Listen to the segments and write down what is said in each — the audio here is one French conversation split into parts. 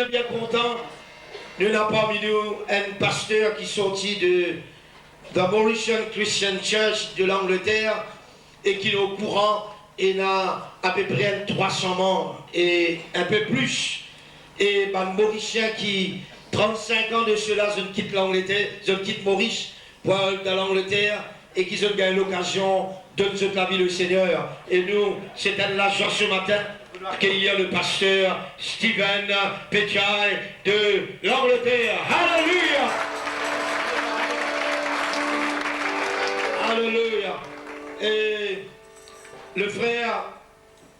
bien content. Nous avons parmi nous un pasteur qui est sorti de The Mauritian Christian Church de l'Angleterre et qui est au courant et a à peu près 300 membres et un peu plus. Et un Mauricien qui, 35 ans de cela, je quitte l'Angleterre, je quitte Maurice pour aller dans l'Angleterre et qui ont gagné l'occasion de nous accueillir le Seigneur. Et nous, c'est un la joie ce matin d'accueillir le pasteur Stephen Pechai de l'Angleterre. Alléluia! Alléluia! Et le frère,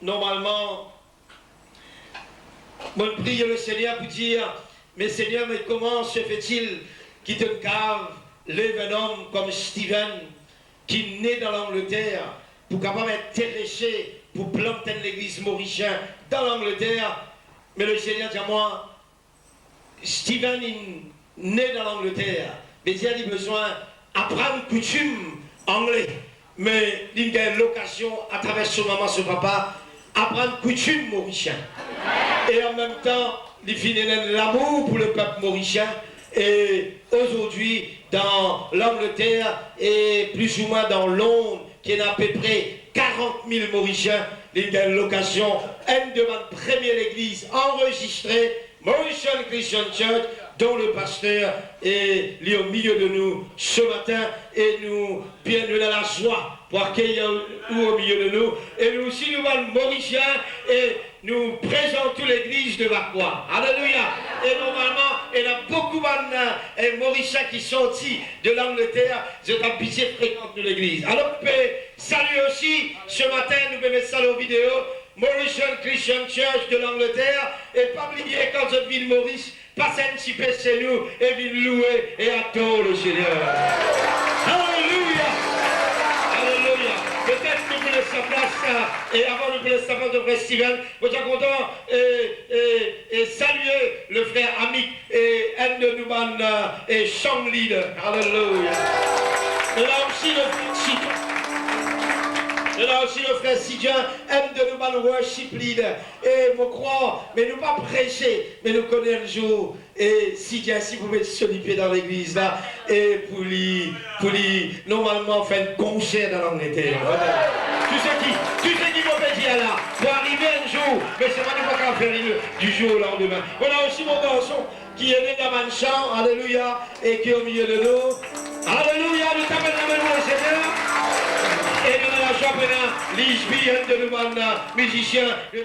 normalement, moi, je prie le Seigneur pour dire, mais Seigneur, mais comment se fait-il qu'il te cave lève un homme comme Stephen, qui est né dans l'Angleterre, pour capable être intéressé pour planter l'église mauricienne dans l'Angleterre. Mais le Seigneur dit à moi, Stephen est né dans l'Angleterre, mais il a besoin d'apprendre coutume anglais. Mais il a l'occasion, à travers son maman, son papa, apprendre coutume mauricien. Et en même temps, il finit l'amour pour le peuple mauricien. Et aujourd'hui, dans l'Angleterre et plus ou moins dans Londres, qui est à peu près 40 000 Mauriciens, il a l'occasion, une de ma première église enregistrée, Mauritian Christian Church, dont le pasteur est au milieu de nous ce matin, et nous, bien nous avons la joie pour accueillir au milieu de nous, et nous aussi nous sommes Mauriciens, et nous présentons l'église de Vacois. Alléluia. Et normalement, il y a beaucoup de Mauriciens qui sont sortis de l'Angleterre, je t'habitué fréquente de l'église. Alors, nous pouvons saluer aussi, ce matin, nous pouvons mettre ça en vidéo, Mauritian Christian Church de l'Angleterre, et pas oublier quand je vis de Maurice, passez un petit peu chez nous, et viens louer et adorer le Seigneur. Alléluia. Alléluia. Peut-être que vous laissez sa place, et avant de vous laisser sa place de frère Steven, je suis content et saluer le frère Amik et un de nous et chant leader. Alléluia. Et là aussi le frère Sidjan, un de nous worship leader. Et je crois, mais nous pas prêcher, mais nous connaissons un jour. Et Sidjan, si vous pouvez se liper dans l'église là, et pour lui, normalement, faire un concert dans l'Angleterre. Tu sais qui peut dire là, pour arriver un jour, mais c'est pas nous pas faire du jour au lendemain. On a aussi mon garçon qui est né dans un champ, alléluia, et qui est au milieu de nous. Alléluia, nous t'appelons le Seigneur. Et nous avons la championnat, l'ISB, un de nous musiciens, nous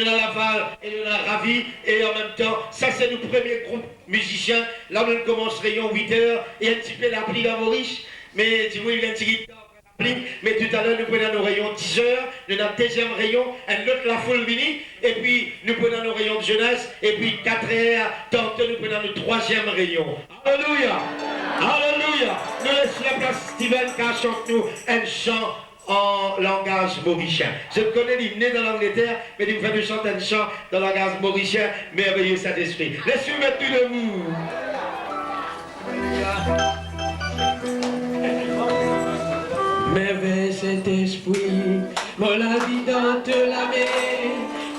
avons Laval et nous avons Ravi. Et en même temps, ça c'est notre premier groupe musicien. Là nous commencerons 8h et un petit peu l'appli à Maurice. Mais tu vois, il y a un petit guitare. Mais tout à l'heure, nous prenons nos rayons 10h, nous avons un deuxième rayon, un autre la foule vini, et puis nous prenons nos rayons de jeunesse, et puis 4h, tantôt nous prenons le troisième rayon. Alléluia! Alléluia! Nous laissons la place Steven qui chante nous un chant en langage mauricien. Je connais l'hymne dans l'Angleterre, mais il me fait chanter un chant dans le langage mauricien, merveilleux Saint-Esprit. Laissez-nous mettre tout le mou. Merveille Saint-Esprit, mon la vie dans te la mer,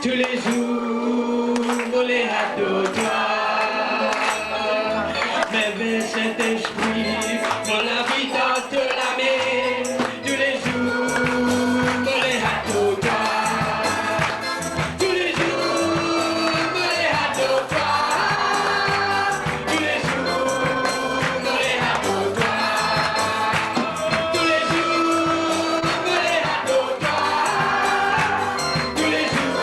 tous les jours, mon les adore toi. Merveille Saint-Esprit, mon la vie dans te la mer, tous les jours, mon les adore toi. Tous les jours, mon les adore toi. Tous les jours, mon les adore toi. Tous les jours,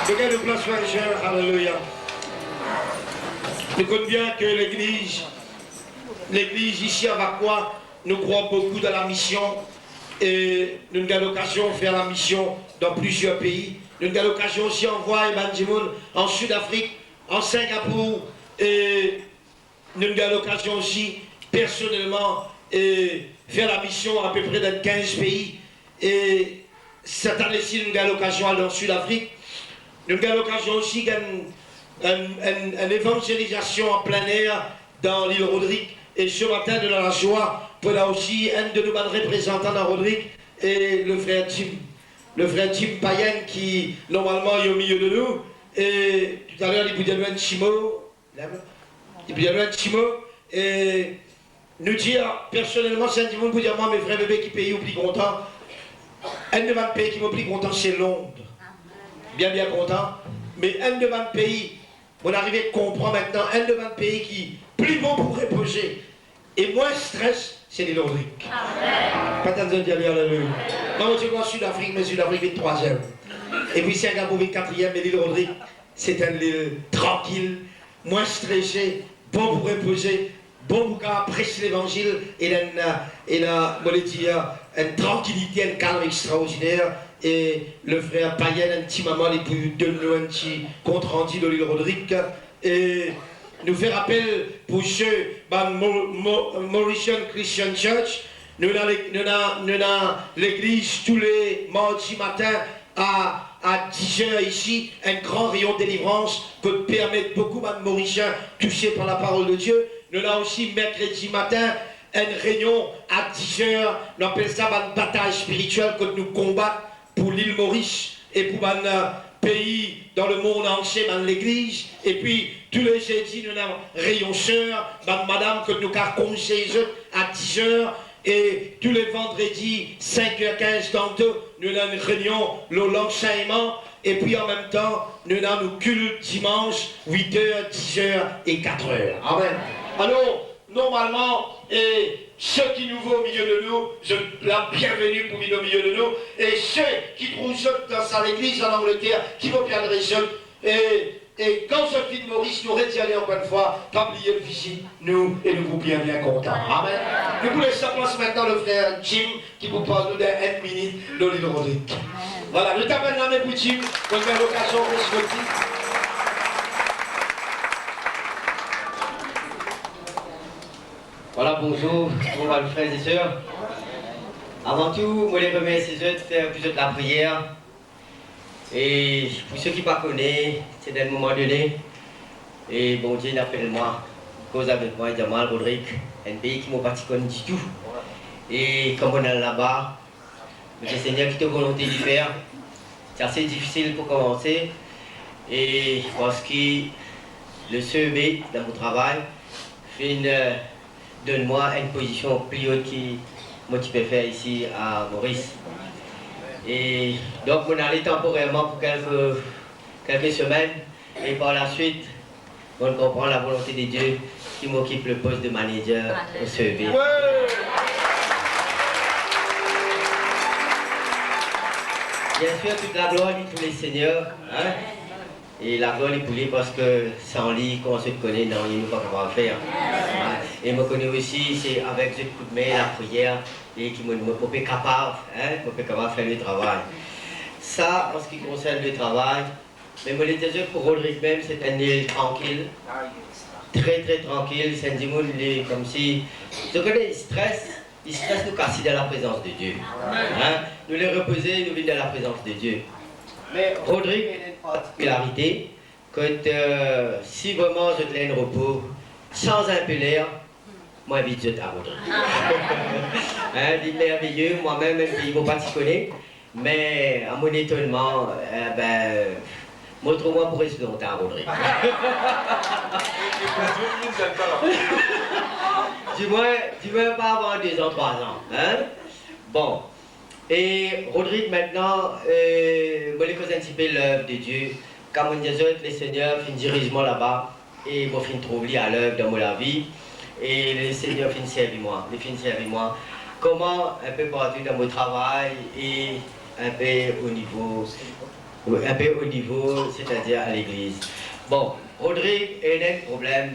Regarde le place frère, alléluia. Nous connaissons bien que l'église ici à Vacois, nous croyons beaucoup dans la mission et nous avons l'occasion de faire la mission dans plusieurs pays. Nous avons l'occasion aussi d'envoyer en Sud-Afrique, en Singapour et nous avons l'occasion aussi personnellement de faire la mission à peu près dans 15 pays. Et cette année-ci, nous avons l'occasion d'aller en Sud-Afrique. Nous avons l'occasion aussi d'une évangélisation en plein air dans l'île Rodrigue. Et ce matin, nous avons la joie pour là aussi un de nos représentants dans Rodrigue et le frère Tim. Le frère Tim Payen qui normalement est au milieu de nous. Et tout à l'heure, il pouvait nous un petit mot. Il pouvait nous un petit mot. Et nous dire personnellement, c'est un petit mot pour dire moi, mes frères bébés qui payent au plus content. Un de mes pays qui m'a plus content, c'est Londres. Bien content. Mais un de mes pays, on arrive à comprendre maintenant, un de mes pays qui plus bon pour reposer et moins stress, c'est l'île Rodrigue. Pas tant de dire alléluia. Moi, je vois Sud-Afrique, mais Sud-Afrique est 3e. Et puis Singapour est 4e, mais l'île Rodrigue, c'est une île tranquille, moins stressée, bon pour reposer, bon pour apprécier l'évangile et une tranquillité, un calme extraordinaire. Et le frère Payen, un petit maman, il peut donner un petit compte rendu de l'île Rodrigue. Et nous fait rappel pour ceux, Mauritian Christian Church, nous avons l'église tous les mardis matins à 10h ici, un grand rayon de délivrance que permet beaucoup de Mauriciens touchés par la parole de Dieu. Nous avons aussi mercredi matin une réunion à 10h, nous appelons ça une bataille spirituelle que nous combattons pour l'île Maurice et pour un pays dans le monde entier, dans l'église. Et puis tous les jeudis, nous avons rayon sœur, madame que nous avons conseillé à 10h. Et tous les vendredis, 5h15 tantôt, nous avons une réunion, l'enseignement. Et puis en même temps, nous avons nos cultes dimanche, 8h, 10h et 4h. Amen. Alors, normalement, et ceux qui nous voient au milieu de nous, je la bienvenue pour venir au milieu de nous. Et ceux qui trouvent dans l'église en Angleterre, qui vont bien seuls. Et quand ce film Maurice nous aller encore une fois, pas oublier le visite, nous, et nous vous bien contents. Amen. Nous vous laissons place maintenant le frère Jim, qui vous parle de 1 minute de l'île Rodrigue. Voilà, nous t'appelons dans mes boutiques, pour faire l'occasion respective. Voilà, bonjour frères et sœurs. Avant tout, je les remercie de faire plus de la prière. Et pour ceux qui ne connaissent pas, c'est d'un moment donné. Et bon Dieu appelle-moi, cause avec moi, Jamal Rodrigue, un pays qui ne m'a pas connu du tout. Et comme on est là-bas, le Seigneur qui te volonté de faire, c'est assez difficile pour commencer. Et parce que le CEB dans mon travail fait donne-moi une position plus haute que moi tu peux faire ici à Maurice. Et donc on allait temporairement pour quelques semaines et par la suite on comprend la volonté de Dieu qui m'occupe le poste de manager au CEB. Bien sûr, toute la gloire est pour les seigneurs. Hein? Et la gloire est pour lui parce que sans lui, quand on se connaît, non, il ne peut pas faire. Et me connaît aussi, c'est avec ce coup de main, la prière, et qui me peut capable, capable de faire le travail. Ça, en ce qui concerne le travail, mais moi, les pour Rodrigue même, c'est un île tranquille, très tranquille. C'est un dimanche, comme si, je connais, il stresse nous casser dans la présence de Dieu. Hein? Nous les reposer, nous vivons dans la présence de Dieu. Mais Rodrigue a une particularité que si vraiment je te laisse un repos, sans un peu l'air, moi vite je t'arrête. Hein, il est merveilleux, moi-même, même si je ne pas te connaître, mais à mon étonnement, montre-moi pour rester longtemps à Rodrigue. Du moins pas avant 2 ans, 3 ans. Hein? Bon. Et Rodrigue maintenant, moi les cousins un petit peu l'œuvre de Dieu. Quand on dit les seigneurs font dirigement là-bas, et moi fin trouver à l'œuvre dans ma vie. Et les seigneurs fin servir moi. Comment un peu partout dans mon travail et un peu au niveau un peu au niveau, c'est-à-dire à l'église. Bon, Rodrigue, il a un problème.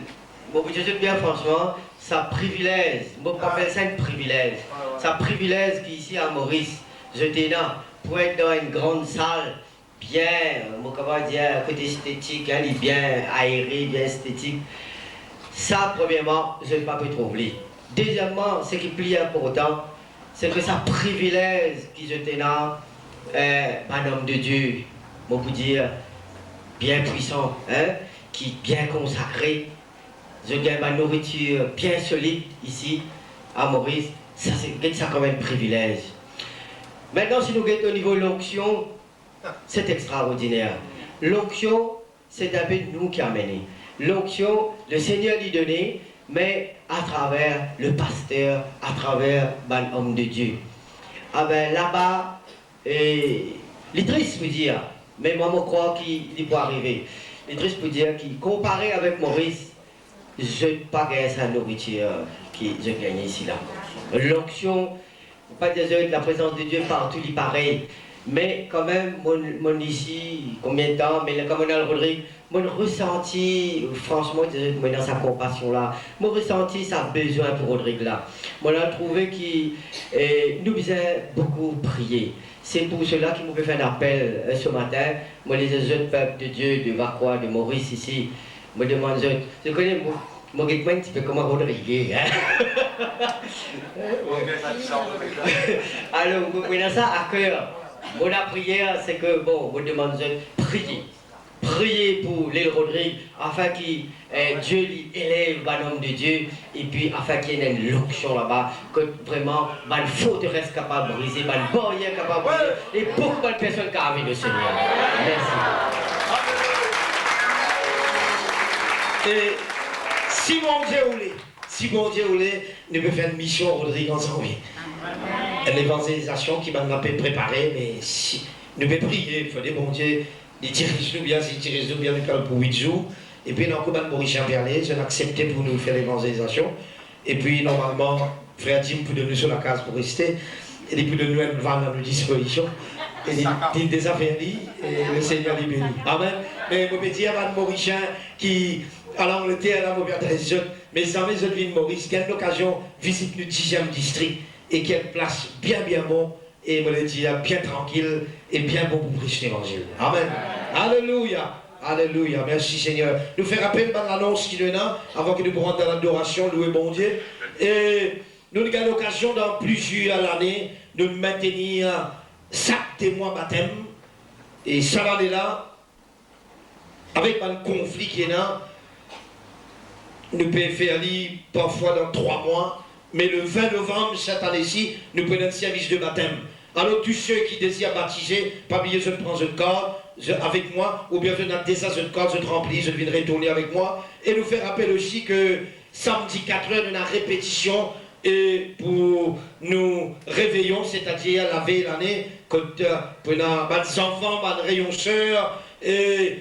Bon, je dis bien franchement, ça privilège, moi j'appelle ça un privilège. Ça privilège qu'ici à Maurice, j'étais là pour être dans une grande salle, bien, comment dire, côté esthétique, elle est bien aérée, bien esthétique. Ça, premièrement, je ne peux pas trouver. Deuxièmement, ce qui est plus important, c'est que ça privilège qui j'étais là, un homme de Dieu, on peut dire, bien puissant, hein, qui est bien consacré. Je gagne ma nourriture bien solide ici, à Maurice. Ça, c'est ça comme un privilège. Maintenant, si nous regardons au niveau de l'onction, c'est extraordinaire. L'onction, c'est un peu nous qui amené. L'onction, le Seigneur lui donnait, mais à travers le pasteur, à travers l'homme de Dieu. Ah ben là-bas, il est triste pour dire, mais moi je crois qu'il peut arriver. Il est triste pour dire qu'il, comparé avec Maurice, je n'ai pas gagné sa nourriture que je gagne ici là. L'onction, pas désolé, la présence de Dieu partout, il est pareil. Mais quand même, mon ici, combien de temps, mais comme on a le Rodrigue, mon ressenti, franchement, dans sa compassion là, mon ressenti, ça a besoin pour Rodrigue là. Moi, on a trouvé qu'il nous faisait beaucoup prier. C'est pour cela qu'il m'a fait un appel ce matin. Moi, les autres peuples de Dieu, de Vacroix, de Maurice ici, me demandent, je connais mon guet un petit peu comme un Rodrigue. Hein? Alors, vous avez ça à cœur. Mon prière, c'est que, bon, vous demandez de prier. Prier pour l'île Rodrigue, afin que Dieu lui élève l'homme de Dieu, et puis afin qu'il y ait une onction là-bas, que vraiment, une forteresse capable de briser, une barrière capable de briser, et beaucoup de personnes qui arrivent le Seigneur. Merci. Et si bon Dieu voulait, nous pouvons faire une mission Rodrigue ensemble. L'évangélisation qui m'a préparé, mais si nous pouvons prier, il faut des bons dieux, ils dirigent-nous bien, s'ils dirigent-nous bien, nous parlons pour 8 jours. Et puis, dans le combat de Maurice Perlé, j'ai accepté pour nous faire l'évangélisation. Et puis, normalement, frère Tim pour donner sur la case pour rester, et puis de nous une vanne à nos dispositions. Et il des affaires dit, et le Seigneur les bénit. Amen. Mais je peux dire à Maurice qui, à l'Angleterre, à la mes amis de ville Maurice, qui a l'occasion de visiter le 10e district. Et quelle place bien bon, et me le dit bien tranquille, et bien bon pour prêcher l'évangile. Amen. Alléluia. Alléluia. Merci Seigneur. Nous faire rappel par l'annonce qu'il y en a, avant que nous rentrions dans l'adoration, louer bon Dieu. Et nous avons l'occasion dans plusieurs années de maintenir 5 témoins baptême. Et ça va là, avec un conflit qui est là, nous pouvons faire parfois dans 3 mois. Mais le 20 novembre, cette année-ci, nous prenons un service de baptême. Alors tous ceux qui désirent baptiser, pas oublier de prendre un corps avec moi, ou bien je n'ai déjà un corps, je te remplis, je viendrai tourner avec moi. Et nous faire rappel aussi que samedi 4 heures, nous avons une répétition et pour nous réveillons, c'est-à-dire la veille l'année, pour les enfants, les rayons sœurs, et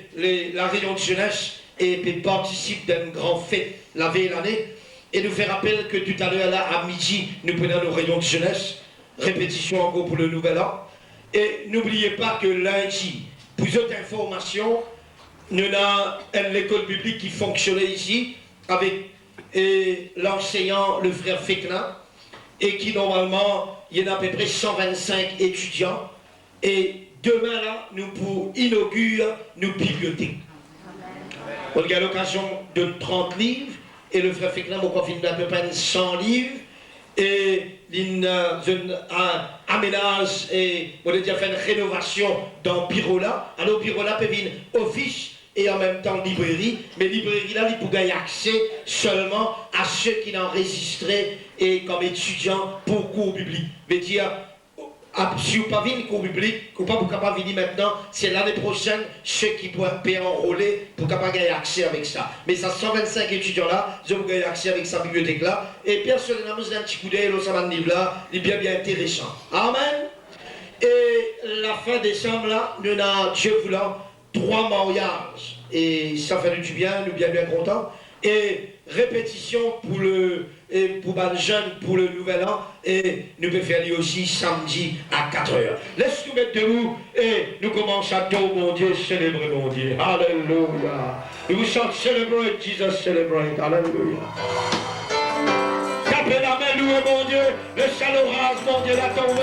la réunion de jeunesse, et puis participe d'une grande fête la veille l'année. Et nous faire rappel que tout à l'heure, là, à midi, nous prenons nos réunions de jeunesse. Répétition encore pour le nouvel an. Et n'oubliez pas que lundi, pour d'autres informations, nous avons l'école biblique qui fonctionnait ici avec l'enseignant, le frère Fekna, et qui normalement, il y en a à peu près 125 étudiants. Et demain, là, nous pour inaugurer nos bibliothèques. On a l'occasion de 30 livres. Et le frère Fekna m'a confiné à peu près 100 livres. Et il aménage et on a déjà fait une rénovation dans Birola. Alors Birola peut venir office et en même temps librairie. Mais librairie là, il peut gagner accès seulement à ceux qui l'ont enregistré et comme étudiants pour cours bibliques. Mais dire, si vous ne pouvez pas venir cours biblique, vous ne pouvez pas venir maintenant, c'est l'année prochaine, ceux qui pourraient payer enrôler pour capable gagner accès avec ça. Mais ça, 125 étudiants là, je vais gagner accès avec sa bibliothèque là. Et personnellement, j'ai un petit coup d'œil, ce livre là, il est bien intéressant. Amen. Et la fin décembre là, nous avons, Dieu voulant, 3 mariages. Et ça fait du bien, nous bien contents. Et répétition pour le jeune pour le nouvel an et nous pouvons faire lui aussi samedi à 4h. Laisse-nous mettre debout et nous commençons à tout mon Dieu, célébrer mon Dieu. Alléluia. Nous vous chantons célébrer Jesus, célébrer. Alléluia. Tapez la main, louez mon Dieu. Le salaud rase, mon Dieu, l'a tombé.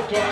Toi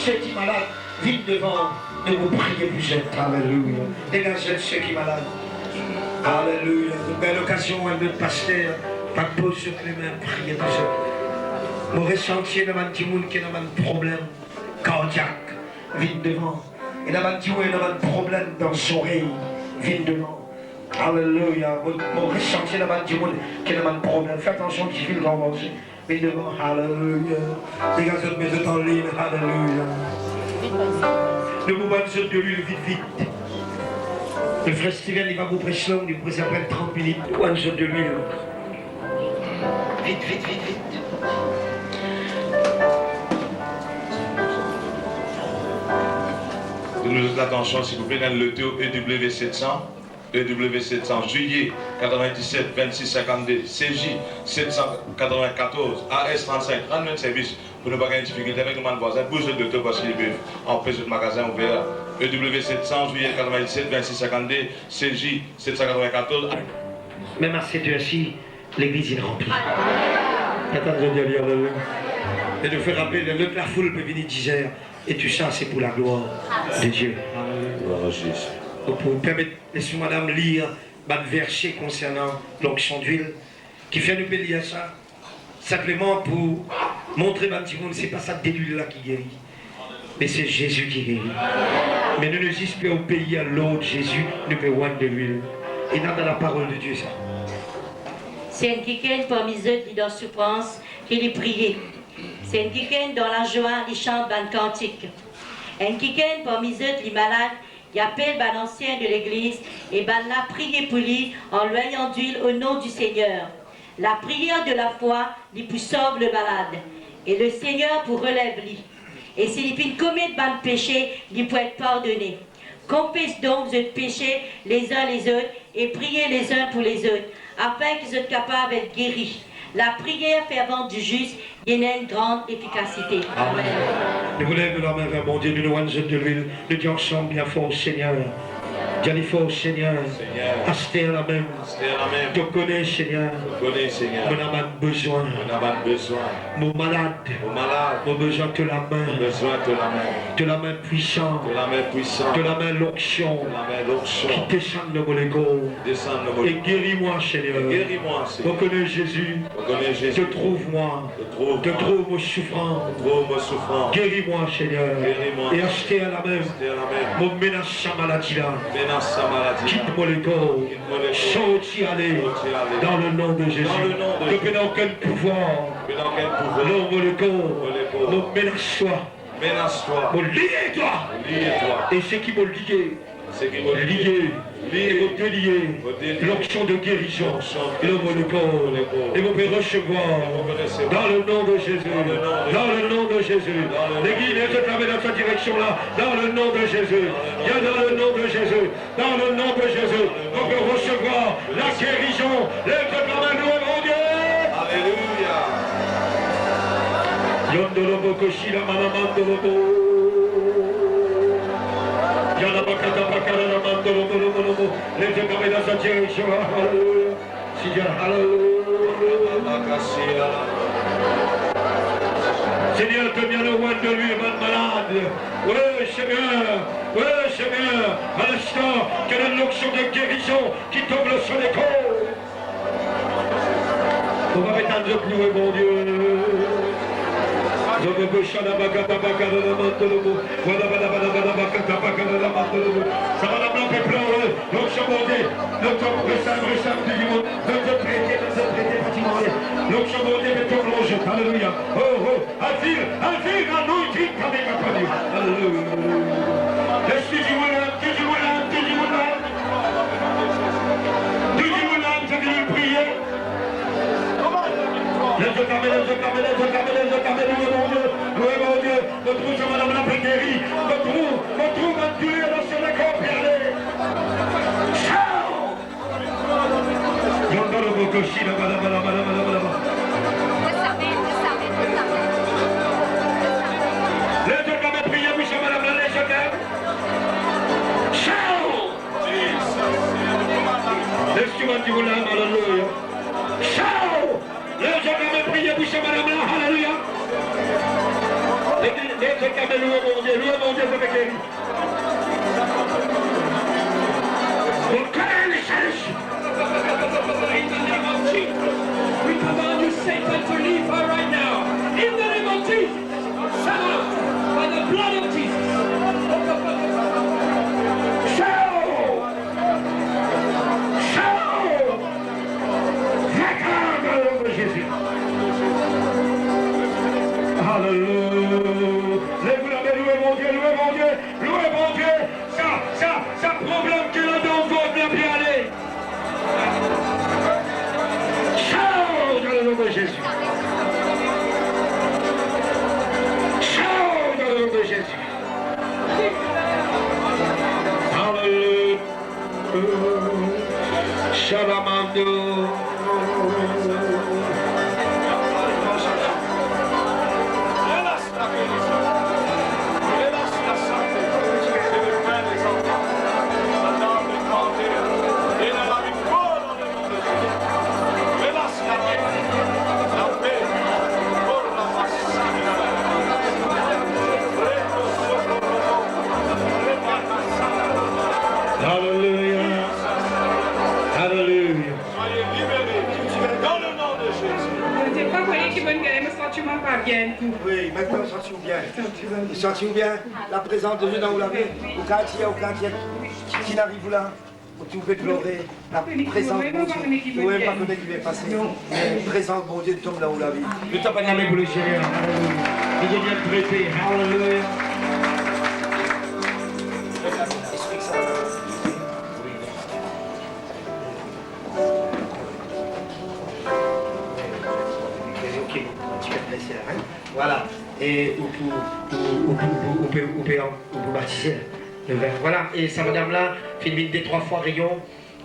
Ceux qui sont malades, vite devant, ne vous priez plus jeune. Alléluia. Dégagez ceux qui sont malades. Alléluia. Une belle occasion, un autre pasteur, pas de pause sur les mains, priez plus jeune. Mon ressenti dans un petit monde qui a un problème cardiaque, vite devant. Et dans un petit monde qui a un problème dans son oreille, vite devant. Alléluia. Mon ressenti dans un petit monde qui a un problème. Faites attention qui file dans manger. Mais devant, alléluia. Les gars, mes autres en ligne, alléluia. Ne vous battez de l'huile vite, vite. Le frère Steven, il va vous prêcher long, il vous prêche après 30 minutes. One shot de l'huile. Vite, vite, vite, vite. Nous l'attention, s'il vous plaît, dans le taux EW700. EW700, juillet 97 26 52, CJ 794, AS 35, rendez de service pour ne pas avoir de difficulté avec nos voisins, pour ce docteur parce qu'il peut en plus de magasin ouvert. EW700, juillet 97 26 52, CJ 794. Même à cette heure-ci, l'église est remplie. Et de faire rappeler, la foule peut venir 10 heures, et tout ça, c'est pour la gloire de Dieu. Donc pour vous permettre, laissez-moi madame lire un verset concernant l'onction d'huile, qui fait nous lire ça, simplement pour montrer à petit monde, c'est pas ça d'huile là qui guérit, mais c'est Jésus qui guérit. Mais nous ne disons pas au pays à l'autre Jésus, nous pouvons voir de l'huile. Et dans la parole de Dieu ça. C'est un quelqu'un parmi eux qui dans souffrance, qui les priait. C'est un quelqu'un dans la joie, qui chante un cantique. Un quelqu'un parmi eux qui est malade, il appelle l'ancien de l'église et l'a prié pour lui en lui ayant d'huile au nom du Seigneur. La prière de la foi lui pour sauver le malade et le Seigneur pour relève lui. Et s'il peut commettre de péché, il peut être pardonné. Confesse donc vos péchés les uns les autres et priez les uns pour les autres afin qu'ils soient capables d'être guéris. La prière fervente du juste, il y a une grande efficacité. Amen. Nous vous lèvons la main vers mon Dieu, nous nous de l'huile, nous disons ensemble bien fort, Seigneur. Dis fort, Seigneur. Astère la même. Tu connais, Seigneur. Mon âme a besoin. Mon malade. Mon besoin de la main. De la main puissante. De la main l'onction. Qui descend de mon égo. Et guéris-moi, Seigneur. Reconnais Jésus. Te trouve-moi. Te trouve mon souffrant. Guéris-moi, Seigneur. Et astère la même. Mon menace à maladie là. Quitte-moi le corps, sorti aller dans le nom de Jésus. Que dans quel pouvoir, l'homme le corps, mon menace soit Menace-toi. Mon lié-toi. Lié-toi. Et ceux qui m'ont lié. C'est qui vont Lié. Et vont délier. L'onction de guérison. Et le monopole. Et vous pouvez recevoir. Dans le nom de Jésus. Dans le nom de Jésus. L'église est réclamée dans cette direction-là. Dans le nom de Jésus. Il y a dans le nom de Jésus. Dans le nom de Jésus. On peut recevoir la guérison. Les réclamés, nous, mon Dieu. Alléluia. Yondolobo Koshila Manamandolobo. Yanabakata Bakara Mandolobo. Les réclamés dans cette direction. Alléluia. Alléluia. Seigneur, te bien loin de lui, malade. Oui, Seigneur, à l'instant, quelle est l'onction de guérison qui tombe sur les côtes. On va mettre un Dieu plus, mon Dieu. Ça va la blanc et blanc, l'onction montée, l'onction récemment du monde, notre traité, l'onction montée, mais ton longe, alléluia. Oh, affirme, anointing coming upon you. Alléluia. L'esprit du moulin, je vais le prier. Les louez mon Dieu, notre trou sur madame la pétérie, notre trou va tuer dans ce corps, puis allez. Ciao! Yondoro Bokoshi, là-bas. Les deux comme prier, oui, sur madame la je t'aime. Ciao! L'instrument du roulant, alléluia. Ciao! Les gens qui ont prié, oui, sur madame la, alléluia. Les gens qui ont loué mon Dieu, ça fait guéri. On connaît les chèches. We command you, Satan, to leave her right now. In the name of Jesus. Shut up. By the blood of Jesus. Shout! Acclame Jésus. Alléluia. Lève la main, louez mon Dieu. Ça problème que la danse doit bien aller. Shout dans le nom de Jésus. Shout dans le nom de Jésus. Alléluia. Shalamando. Oui, maintenant sentez-vous bien. Sentez-vous bien la présence de Dieu dans la vie. Au quartier, qui n'arrive là, où tu peux pleurer. La présence de Dieu. Vous ne pouvez pas connaître qui va passer. La présence de Dieu tombe là où la vie. Je t'en prie pour le Seigneur. Il est bien traité. Alléluia. Voilà, et on peut baptiser le verre. Voilà, et sa madame-là fait une des 3 fois rayon.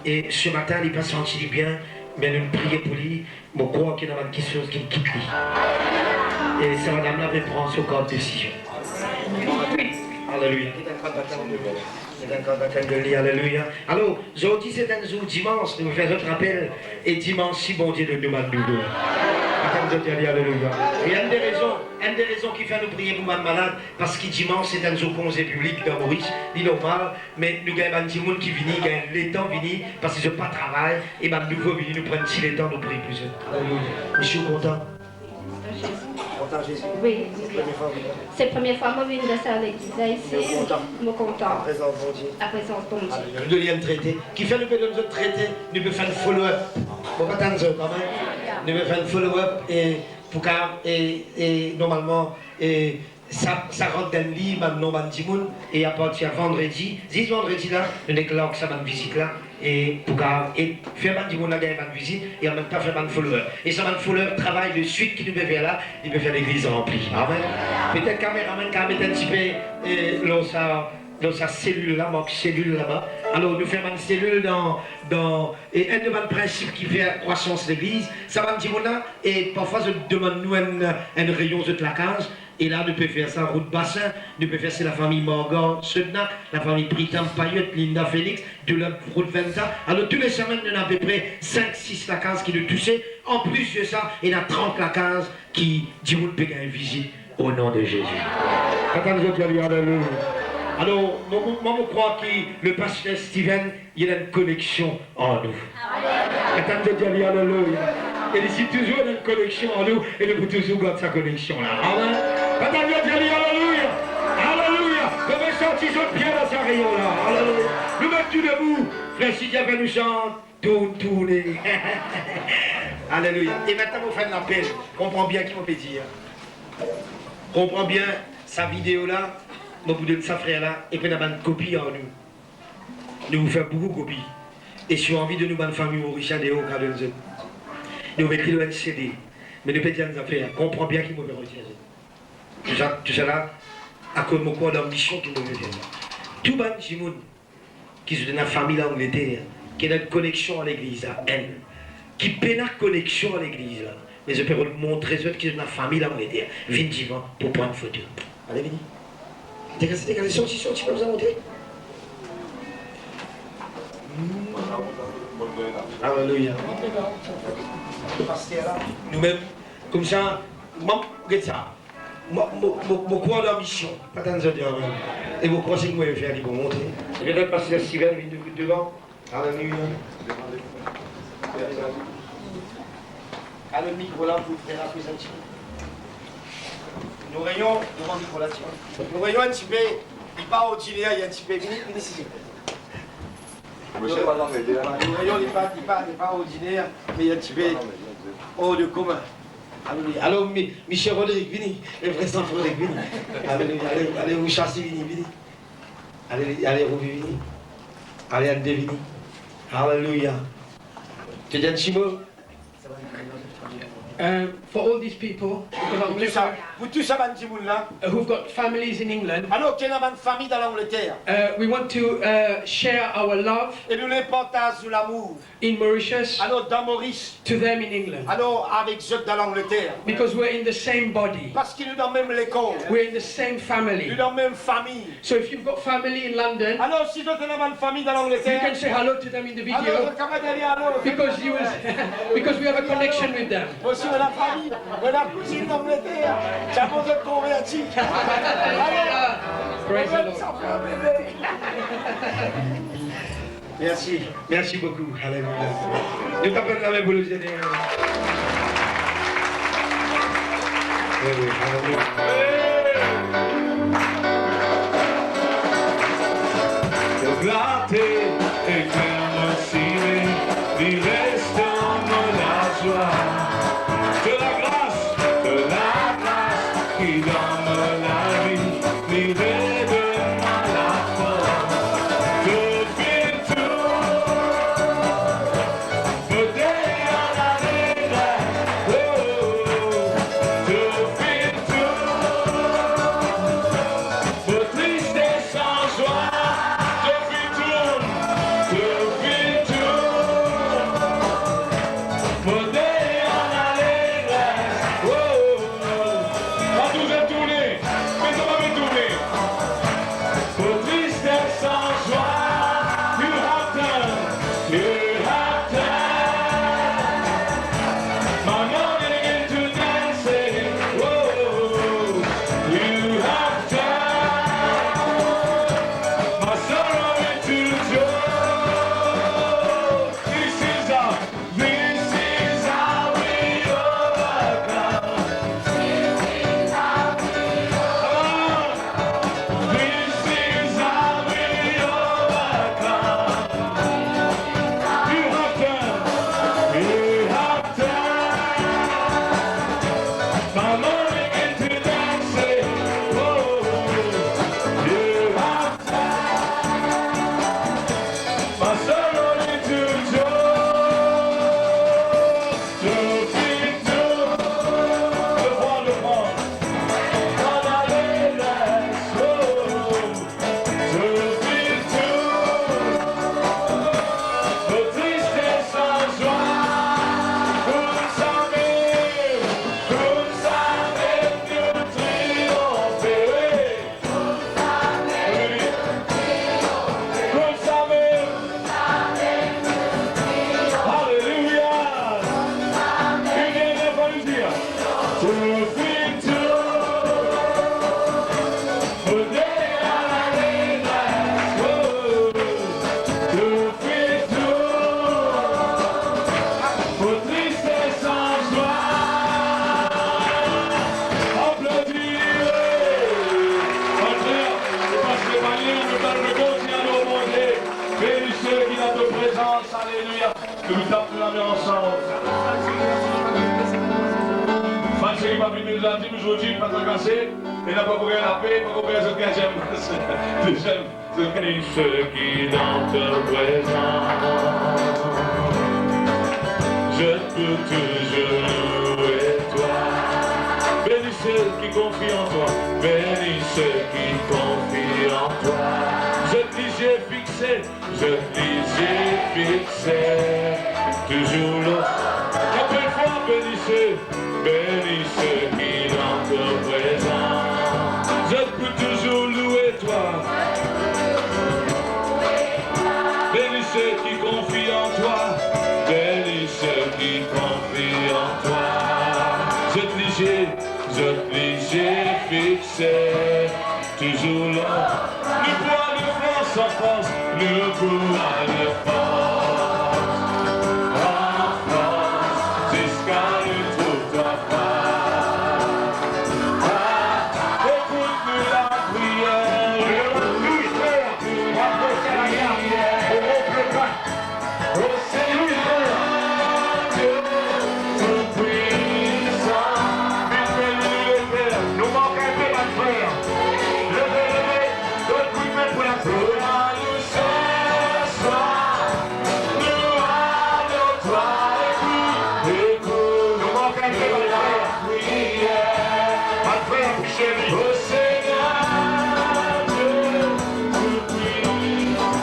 Et ce matin, il n'est pas senti bien, mais nous prions pour lui. Mon croit qu'il y a quelque chose qui quitte lui. Et sa madame-là va prendre son corps de décision. Alléluia. Alléluia. Alors, aujourd'hui c'est un jour dimanche, nous faisons notre rappel. Et dimanche, si bon Dieu nous demande nous deux. Alléluia. Et une des raisons qui fait nous prier pour ma malade, parce que dimanche c'est un jour congé public dans Maurice, c'est normal, mais nous avons un petit monde qui vient, les temps viennent, parce qu'ils n'ont pas de travail, et même nouveau vient, nous prennent si les temps, nous prions plus. Alléluia. Je suis content. Content Jésus. Oui. C'est la première fois que je viens de ça à l'église ici. Je suis content. À présent, bon Dieu. À présent, bon Dieu. Nous devons traiter. Qui fait nous peut nous traiter, nous pouvons faire un follow-up. Bon, pas tant de quand même. Nous pouvons faire un follow-up et pour et normalement ça rentre dans le lit, maintenant, et à partir de vendredi, 10 vendredi là, nous déclarons que ça va une visite là, et pour faire une visite, et en même temps faire un follower. Et ça va un follower travail de suite qui nous peut faire là, il peut faire l'église remplie. Amen. Peut-être caméraman qui mettre un petit peu dans sa cellule là, manque cellule là-bas. Alors nous faisons une cellule et un de nos principes qui fait croissance de l'église, ça va un petit là, et parfois je demande nous un rayon de la case. Et là, nous pouvons faire ça, route bassin, nous pouvons faire ça la famille Morgan, Sedna, la famille Pritam, Payot, Linda Félix, de la route 20. Alors, toutes les semaines, nous avons à peu près 5-6 lacases qui nous touchent. En plus de ça, il y a 30 lacases qui disent que nous pouvons une visite au nom de Jésus. Alors, moi, je crois que le pasteur Steven, il a une connexion en nous. Attends de dire alléluia. Il est toujours une connexion en nous et nous pouvons toujours garder sa connexion là. Amen. Attends de dire alléluia. Alléluia. Nous mettons sortir notre pied dans sa rayon là. Alléluia. Nous mettons tout debout. Frère Sidia nous chante. Tourner. Alléluia. Et maintenant, vous faites l'appel. Comprends bien qui m'a fait dire. Comprends bien sa vidéo là. Mon bout de sa frère là, et puis nous avons une copie en nous. Nous vous faisons beaucoup de copies. Et si vous avez envie de nous faire une famille Richard et au cas de nous. Nous avons écrit le CD. Mais nous pouvons dire nos affaires. Comprends bien qui m'a fait retirer. Tout ça là, à cause de mon corps d'ambition qui m'a fait faire. Tout le monde qui sont dans la famille en Angleterre, qui a une connexion à l'église, à elle, qui peine la connexion à l'église là. Mais je peux vous montrer ceux qui sont dans la famille en Angleterre. Viens divan pour prendre une photo. Allez, venez. Dégagez, sorti, tu peux nous en montrer. Alléluia. Nous-mêmes, comme ça, moi, regarde ça. Mon croix d'ambition, pas tant de dire. Et mon croix, c'est que moi, je vais faire, il va montrer. Je vais passer la Steven, devant. Alléluia. À le micro là, pour faire la présentation. Nous rayons devant le micro là, nous rayons un petit peu, il part au Chili, il y a un petit peu, venez ici. Nous rayons, il part au dîner, mais il y a un petit peu hors de commun. Alors, Michel Roderick, venez, le président Roderick, venez. Allez, vous chassez, venez. Allez, vous venez. Allez, André, venez. Alléluia. Tu dis un petit mot? For all these people, who've got families in England, Alors, qu'il y a une famille dans l'Angleterre. we want to share our love Et nous les partageons l'amour. in Mauritius Alors, dans Maurice. to them in England. Alors, avec ceux dans l'Angleterre. Because we're in the same body, Parce qu'ils sont dans même l'école. we're in the same Ils family. sont dans la même famille. So if you've got family in London, Alors, si vous êtes dans une famille dans you l'Angleterre. can say hello to them in the Alors, video comment dire alors? because you because we have a connection with them. Aussi, on a la famille, on a la cousine d'Angleterre. Ça vous est converti. Praise the Lord. Merci beaucoup. Alléluia. Nous t'appelons la même pour nous aider. Nous tapons la main ensemble. Français va venir nous a dit aujourd'hui, pas de casser, et n'a pas pour la paix, pas pour rien de deuxième. Bénis ceux qui dans ta présence, je peux toujours louer toi. Bénis ceux qui confient en toi, bénis ceux qui confient en toi. Je te les yeux fixés, je te les yeux fixés, toujours là. Après une fois, bénis ceux qui dans ta présence, je peux toujours louer toi. Bénis ceux qui confient en toi, bénis ceux qui confient en toi. Je te les yeux fixés, toujours là. Le poids de France en France, le poids de France en France, jusqu'à nous trouve ta face. Écoute-nous la prière, au Seigneur, Dieu, tout puissant. Nous manquons un peu de frère. Levez, d'autres coups de main pour la prière. Nous ce soir, nous allons toi, écoute, nous manquons un peu de la prière. Ma frère, chérie, au Seigneur, Dieu, tout puissant.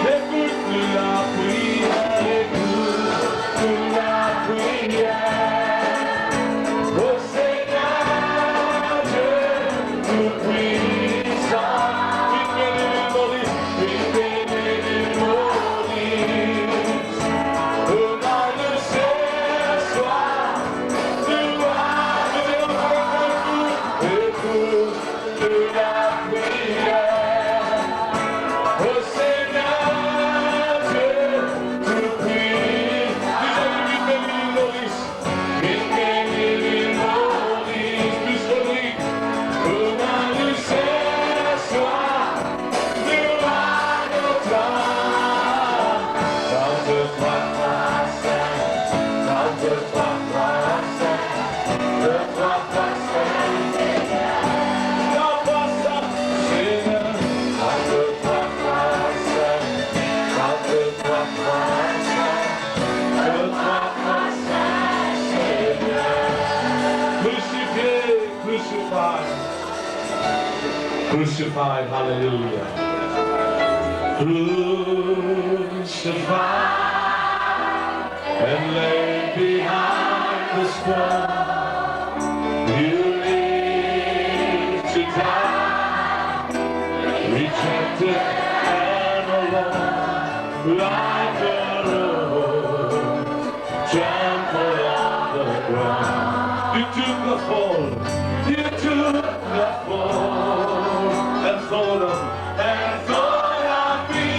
Écoute la prière. Crucified, hallelujah. Crucified and laid behind the stone. You live to die, rejected and alone, like a rose, trampled on the ground. You took the fall, you took the fall, and thought of me.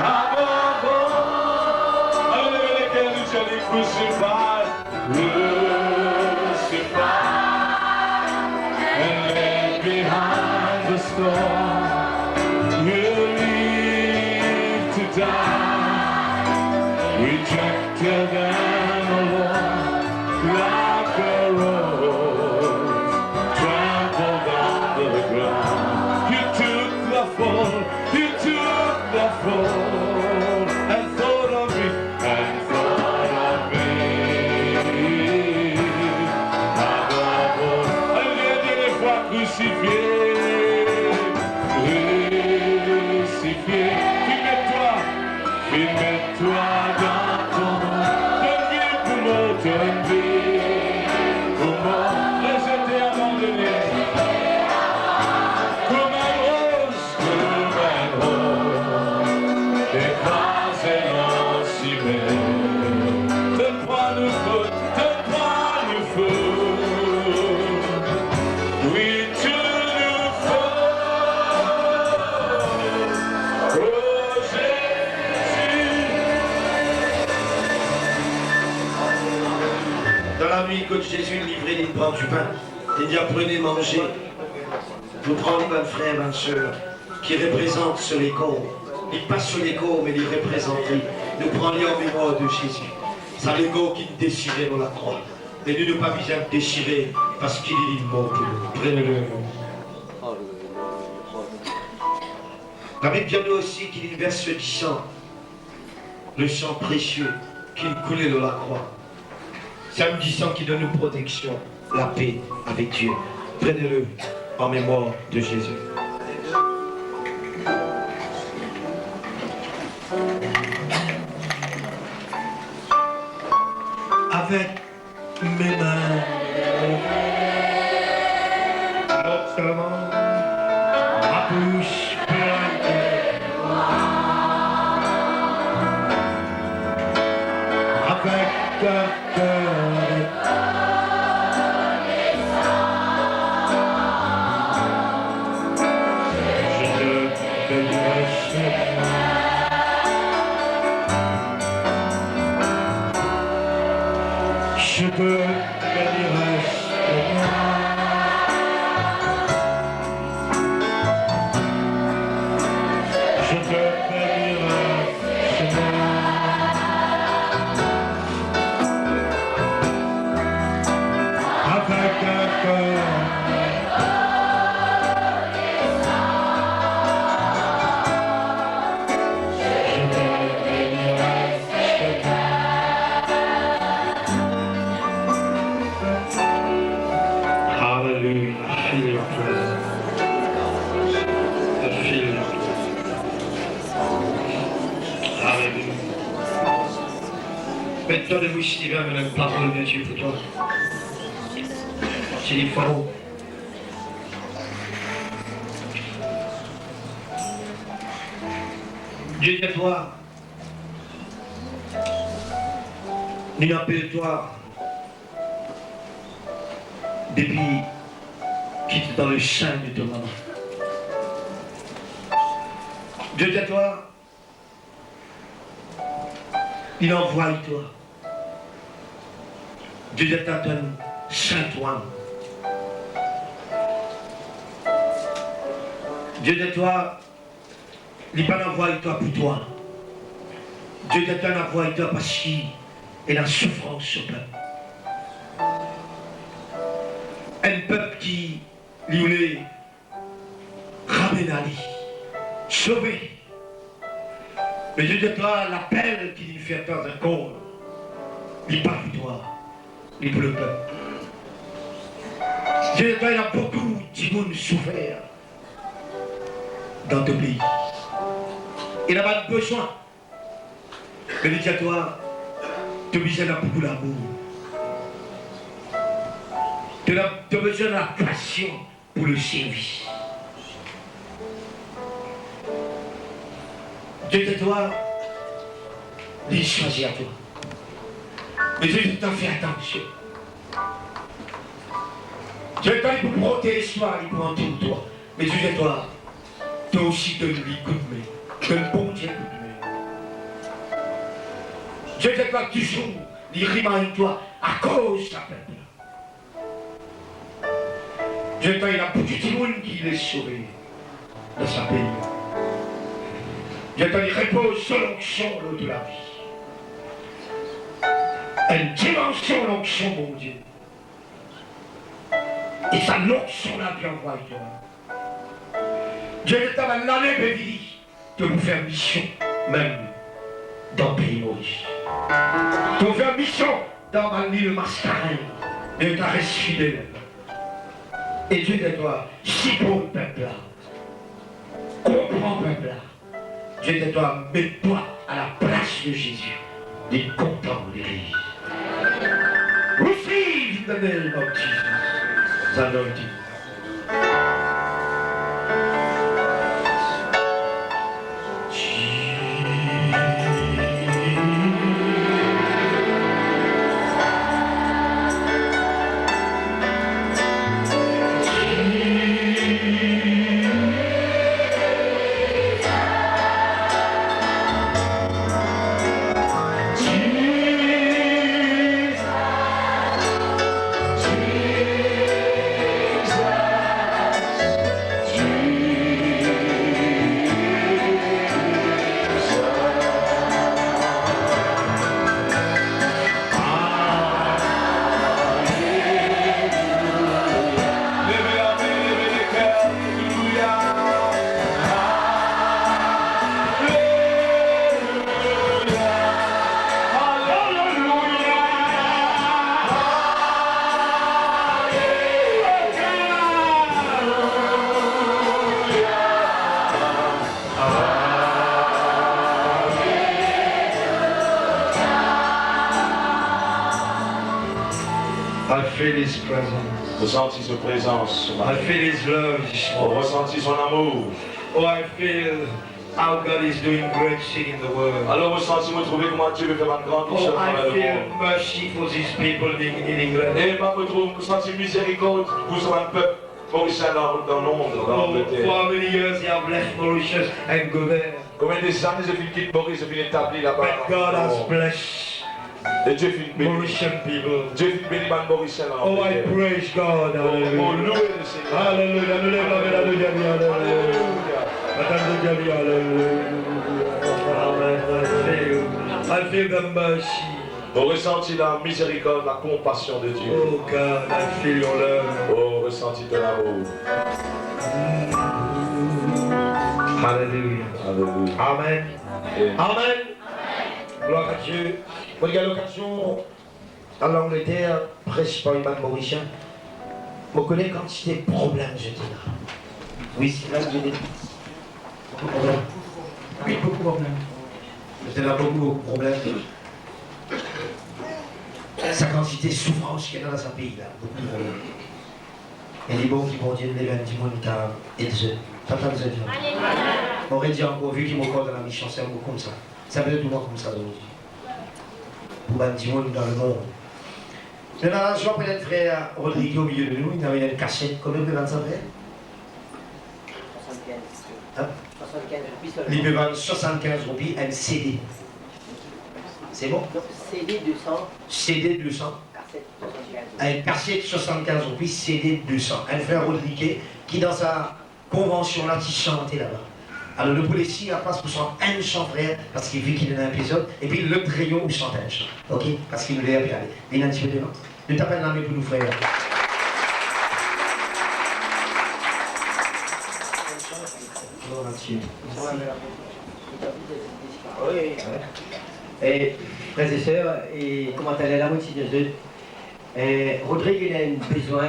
Above all, allez lesquels nous sommes crucified, and laid behind the stone. You live to die, rejected and alone, like a rose, trampled on the ground. You took the fall, and thought of me, Above all, allez, dernière fois crucifié. Filme-toi dans ton monde, donne vie pour moi, donne vie pour moi, laisse-toi abandonner. Comme un rose, écrasé dans le ciment. Donne-moi le feu, oui tu le feu. Dans la nuit, quand Jésus livrait, il prend du pain. Il dit apprenez, mangez. Vous prenez, bonnes frères, bonnes sœurs, qui représentent sur les corps. Il passe sur les corps, mais il représente. Nous prenons en mémoire de Jésus. C'est le corps qui nous déchirait dans la croix. Et nous ne pas besoin de déchirer parce qu'il est mort pour nous. Prenez-le. La Bible dit aussi qu'il verse du sang, le sang précieux qu'il coulait de la croix. C'est un du sang qui donne une protection, la paix avec Dieu. Prenez-le en mémoire de Jésus. Avec mes mains, non seulement ma bouche pleine de avec ta cœur. Je te bénirai, je te bénirai, avec un cœur. Maintenant de vous, Steven, une parole de Dieu pour toi. C'est des pharaons. Dieu dit à toi, nous appelle-toi depuis qu'il est dans le sein de ton maman. Dieu dit à toi, il envoie toi. Dieu t'attend Saint-Ouen. Dieu de toi, il n'a pas envoyé toi pour toi. Dieu t'attend envoyé toi parce qu'il est en souffrance ce peuple. Un peuple qui lui voulait ramener à lui, sauver. Mais Dieu de toi, l'appel qu'il lui fait dans un corps, il n'est pas pour toi, il est pour le peuple. Dieu, il y a beaucoup de monde souffert dans ton pays. Il n'a pas besoin. Mais dis à toi, tu as besoin de beaucoup d'amour. Tu as besoin de la passion pour le service. Dieu de toi, il choisit à toi. Mais Dieu t'en fait attention. Dieu t'en pour protéger toi, il prend tout toi. Mais Dieu de toi, tu as aussi donné lui coup de main. Donne bon Dieu coup de main. Dieu de toi toujours, il rime toi à cause de sa peuple. Dieu de toi, il a beaucoup de monde qui l'a sauvé dans sa pays. Dieu de toi, il repose sur l'onction de la vie. Une dimension l'onction, mon Dieu. Et ça l'onction la vie envoie toi. Dieu de toi, l'année bénie de nous faire mission, même dans le pays Maurice. De nous faire mission dans l'île Mascareille, de ta reste fidèle. Et Dieu de toi, si pour le peuple là, comprends le peuple là, Dieu de toi, mets-toi à la place de Jésus, des contents de l'Église. Receive the name of Jesus, the anointing. I feel His presence. Ressenti sa présence. I feel His love this morning. Ressenti son amour. Oh, I feel how God is doing great things in the world. Alors ressenti, me trouver comment Dieu veut faire une grande chose Oh, dans I le feel monde. mercy for these people in England. Et moi, me trouve senti miséricorde pour un peuple mauricien dans le monde, dans Oh, l'Angleterre. for how many years they have left Mauritius and go there. Combien des années j'ai fini quitter Maurice, j'ai fini établi là-bas. But God has blessed Et Dieu finit béni. Mauritian people. Dieu finit béni par le Mauricien là. Oh, I praise God. Oh, Hallelujah. louez le Seigneur. Hallelujah. Hallelujah. Hallelujah. Hallelujah. I feel the mercy. Oh, ressenti la miséricorde, la compassion de Dieu. Oh God, I feel your love. Oh, ressenti de l'amour. Hallelujah. Alléluia. Amen. Et Amen. Gloire à Dieu. Moi, il y a l'occasion, en Angleterre, prêche par une bande mauricien. Je connais quantité de problèmes, j'étais là. Oui, c'est là que j'ai des. Beaucoup de problèmes. Oui, beaucoup de problèmes. J'étais là, beaucoup de problèmes. Sa quantité de souffrance qu'il y a dans sa pays, là. Beaucoup de problèmes. Et les bons qui vont dire, les gens qui vont dire, et Dieu. Papa nous a dit. On aurait dit encore, vu qu'il m'a encore dans la mission, c'est un mot comme ça. Ça veut être tout le monde comme ça aujourd'hui. Pour un petit monde dans le monde. Maintenant, je vais prendre notre frère Rodrigue au milieu de nous. Il avait une cachette. Combien peut vendre ça, frère? 75. Hein? 75 roupies. Il peut vendre 75 roupies un CD. C'est bon? CD 200. CD 200. Cassette 75. Un cassette 75 roupies, CD 200. Un frère Rodrigue qui, dans sa convention là, qui chantait là-bas. Alors le policier a place pour son un chant frère, parce qu'il vit qu'il est dans un épisode, et puis le trio où chante un chant. Ok? Parce qu'il nous l'a appris. Il a un petit peu de nom. Nous t'appelle la main pour nous frères. Oui. Et frères et sœurs, et comment allez la moitié de eux? Rodrigue il a un besoin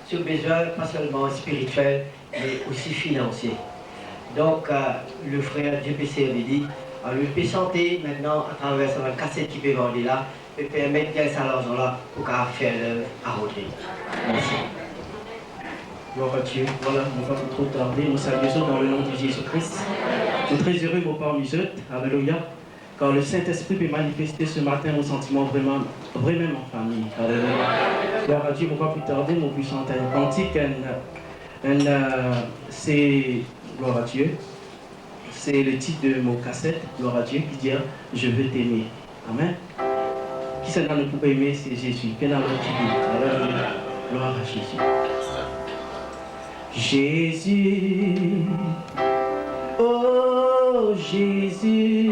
sur besoin pas seulement spirituel, mais aussi financier. Donc, le frère GPC avait dit, lui peut santé maintenant à travers la cassette qui peut vendre là, peut permettre qu'elle s'en là pour faire l'œuvre à Rodrigue. Merci. Gloire à Dieu. Voilà, on va pas trop tarder. Nous saluons dans le nom de Jésus-Christ. Nous sommes très heureux, mon parmi eux. Alléluia. Car le Saint-Esprit peut manifester ce matin nos sentiments vraiment en famille. Alléluia. Gloire à Dieu, on va plus tarder. Nous puissions chanter un cantique. C'est, gloire à Dieu, c'est le titre de mon cassette, gloire à Dieu, qui dit « Je veux t'aimer ». Amen. Qui ça ne peut aimer, c'est Jésus. Alléluia. Gloire à Jésus. Jésus, oh Jésus,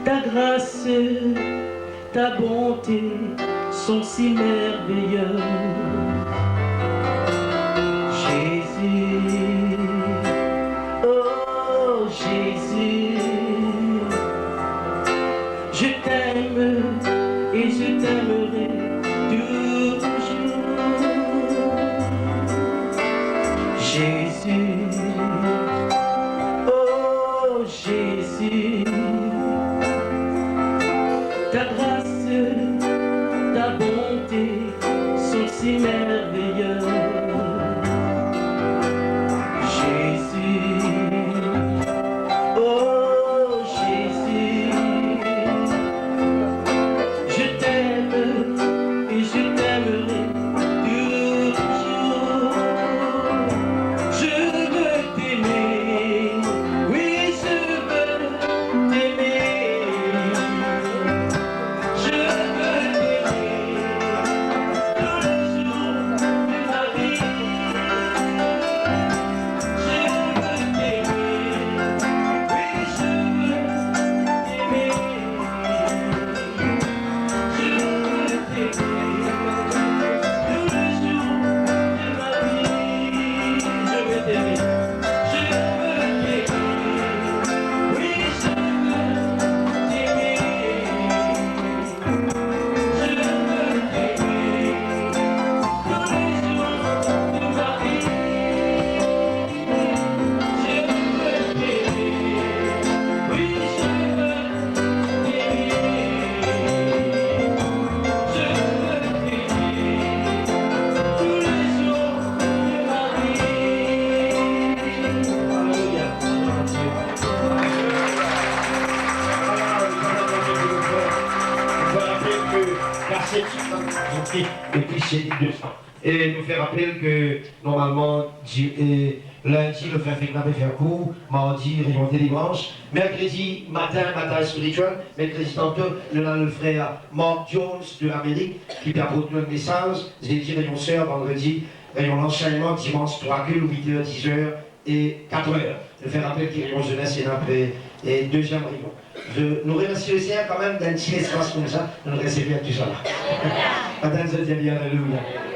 ta grâce, ta bonté sont si merveilleux. Jésus, oh Jésus, je t'aime et je t'aimerai toujours. Jésus, oh Jésus, ta grâce, ta bonté sont si merveilleux. Jésus, oh Jésus, je t'aime et je t'aimerai toujours. Je veux t'aimer, oui je veux t'aimer. Je veux t'aimer tous les jours de ma vie. Je veux t'aimer, oui je veux t'aimer. Je veux t'aimer tous les jours de ma vie. Je veux t'aimer, je veux t'aimer, oui je veux t'aimer. Je veux t'aimer tous les jours de ma vie. Je veux t'aimer, oui je veux t'aimer. Je veux t'aimer tous les jours de ma vie. Alléluia. Je vous rappelle que cassette depuis ces 200. Et nous faire rappeler que normalement, lundi, le frère Fekna peut faire cours, mardi, réunion délivrance, mercredi, matin spirituel, mercredi tantôt, nous avons le frère Mark Jones de l'Amérique qui peut apporter un message, jeudi, réunion sœur, vendredi, réunion l'enseignement, dimanche 3 cultes, 8h, 10h et 4h. Nous faire rappeler qu'il y a réunion jeunesse et après, et deuxième réunion. Nous remercions le Seigneur quand même d'un petit espace comme ça, nous nous recevons tout ça là. Madame, alléluia.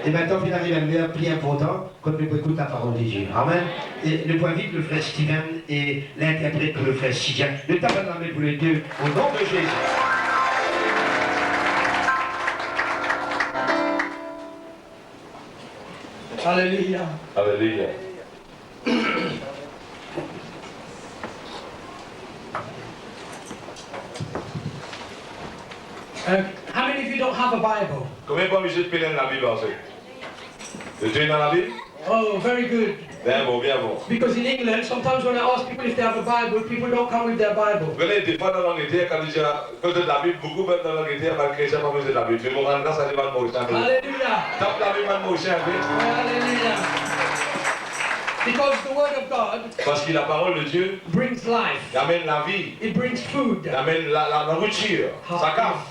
Et maintenant, il arrive à un plus important, quand nous écoutons la parole de Dieu. Amen. Et le point vite, le frère Steven et l'interprète, le frère Sylvain. Le tabac de la main pour les deux, au nom de Jésus. Alléluia. Alléluia. How many of you don't have a Bible? Combien de musées de Pélène la Bible en fait? Le Dieu est dans la Bible? Oh, very good. Bien bon, bien bon. Because in England, sometimes when I ask people if they have a Bible, people don't come with their Bible. Vous voyez, des fois dans l'Angleterre, quand ils disent que de la Bible, beaucoup même dans l'Angleterre, les chrétiens pas besoin de la Bible. Je me rends là, ça dépend de Maurice. Hallelujah. Tape la Bible de Maurice un peu. Hallelujah. Because the Word of God Parce que la parole de Dieu, brings life. il amène la vie, It brings food. il amène la nourriture, ça gaffe.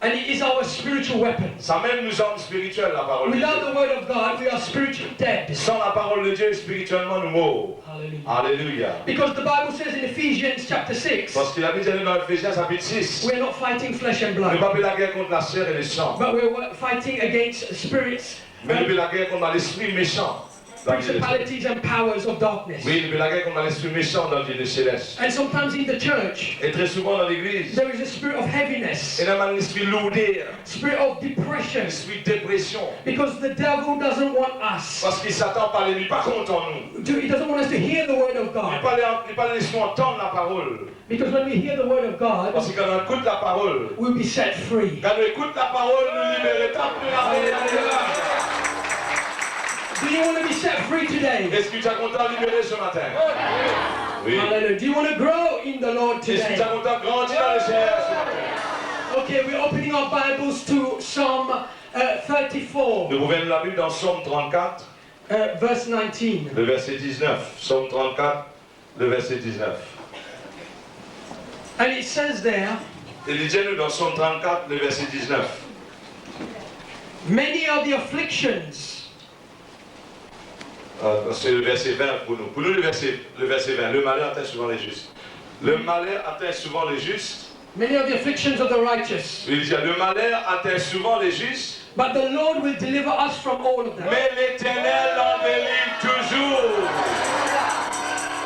And it is our spiritual weapon. Ça mène nous hommes spirituels, la parole de Dieu. Without the Word of God, we are spiritually dead. Sans la parole de Dieu, spirituellement nous morts. Hallelujah. Alléluia. Because the Bible says in Ephesians chapter 6, Parce qu'il a dit dans Ephésiens chapitre 6, we're not fighting flesh and nous ne blood, pas la guerre contre la chair et le sang, but we're fighting against spirits mais nous la guerre contre l'esprit méchant. principalities and powers of darkness. Oui, depuis la guerre contre l'esprit méchant dans le ciel céleste. And sometimes in the church, Et très souvent dans l'église, there is a spirit of heaviness, il y a un esprit lourdeur, spirit of depression, esprit de dépression. because the devil doesn't want us. Parce qu'il s'attend par les nuits, pas content nous. He doesn't want us to hear the word of Il God. pas laisser entendre la parole. Because when we hear the word of God, Parce que quand on écoute la parole, we'll be set free. quand on écoute la parole, nous libérons de la Do you want to be set free today? Est-ce que tu as content de libérer ce matin? Oui. Hallelujah. Do you want to grow in the Lord Est-ce que today? tu as content de grandir dans le Seigneur ce matin? Okay, we're opening our Bibles to Psalm 34, Nous ouvrons la Bible dans Psaume 34, verse 19. le verset 19. Psaume 34, le verset 19. And it says there, Et lisez-nous dans Psaume 34, le verset 19. many are the afflictions. C'est le verset 20 pour nous. Pour nous, le verset 20. Le malheur atteint souvent les justes. Le malheur atteint souvent les justes. Many are the afflictions of the righteous. Il dit, le malheur atteint souvent les justes, But the Lord will deliver us from all of them. mais l'Éternel en délivre toujours.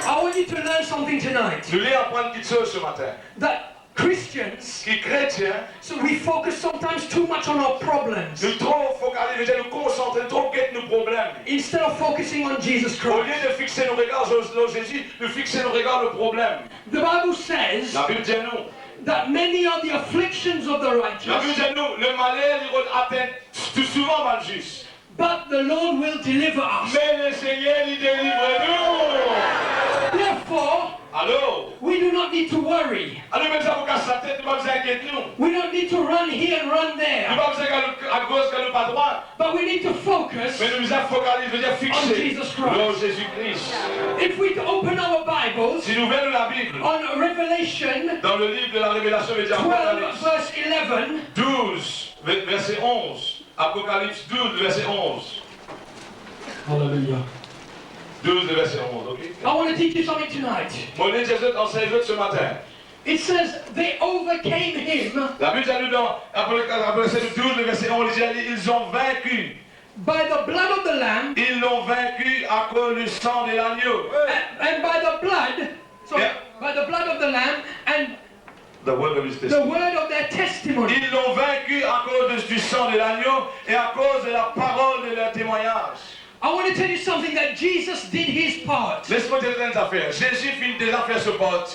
I want you to learn something tonight. Nous voulons apprendre quelque chose ce matin. That Christians, Qui chrétiens, so we focus sometimes too much on our problems nous trop focaliser, nous concentrer, trop guetter nos problèmes. instead of focusing on Jesus Au lieu Christ. de fixer nos regards sur Jésus, nous fixer nos regards le problème. The Bible says La Bible dit à nous, that many are the afflictions of the la Bible righteous, dit à nous, le malheur il atteint tout souvent mal juste. but the Lord will deliver us. Mais le Seigneur il délivre nous. Therefore, Alors, we do not need to worry. alors même ça vous casse la tête, nous pas besoin d'inquiéter nous. We don't need to run here and run Nous there. pas besoin à gauche, qu'à nous pas droit. But we need to focus. Mais nous nous focaliser, nous On fixer Jesus Christ. sur Jésus-Christ. If we open our Bibles Si nous ouvrons la Bible, on Revelation dans le livre de la Révélation, il dit 12, Apocalypse verse 11, 12, verset 11. Apocalypse 12, verset 11. hallelujah. 12, verset 11, ok? I want to teach you something tonight. Mon Dieu, Jésus enseigne ce matin. It says they overcame him La Bible dit dans Apocalypse 12, verset 11, il dit ils ont vaincu. by the blood of the Lamb Ils l'ont vaincu à cause du sang de l'agneau. and by the blood, sorry, Yeah. by the blood of the Lamb and The word of his the testimony. word of their testimony. Ils l'ont vaincu à cause du sang de l'agneau et à cause de la parole de leur témoignage. I want to tell you something that Jesus did his part. Laisse-moi te dire une affaire. Jésus finit déjà faire ce part.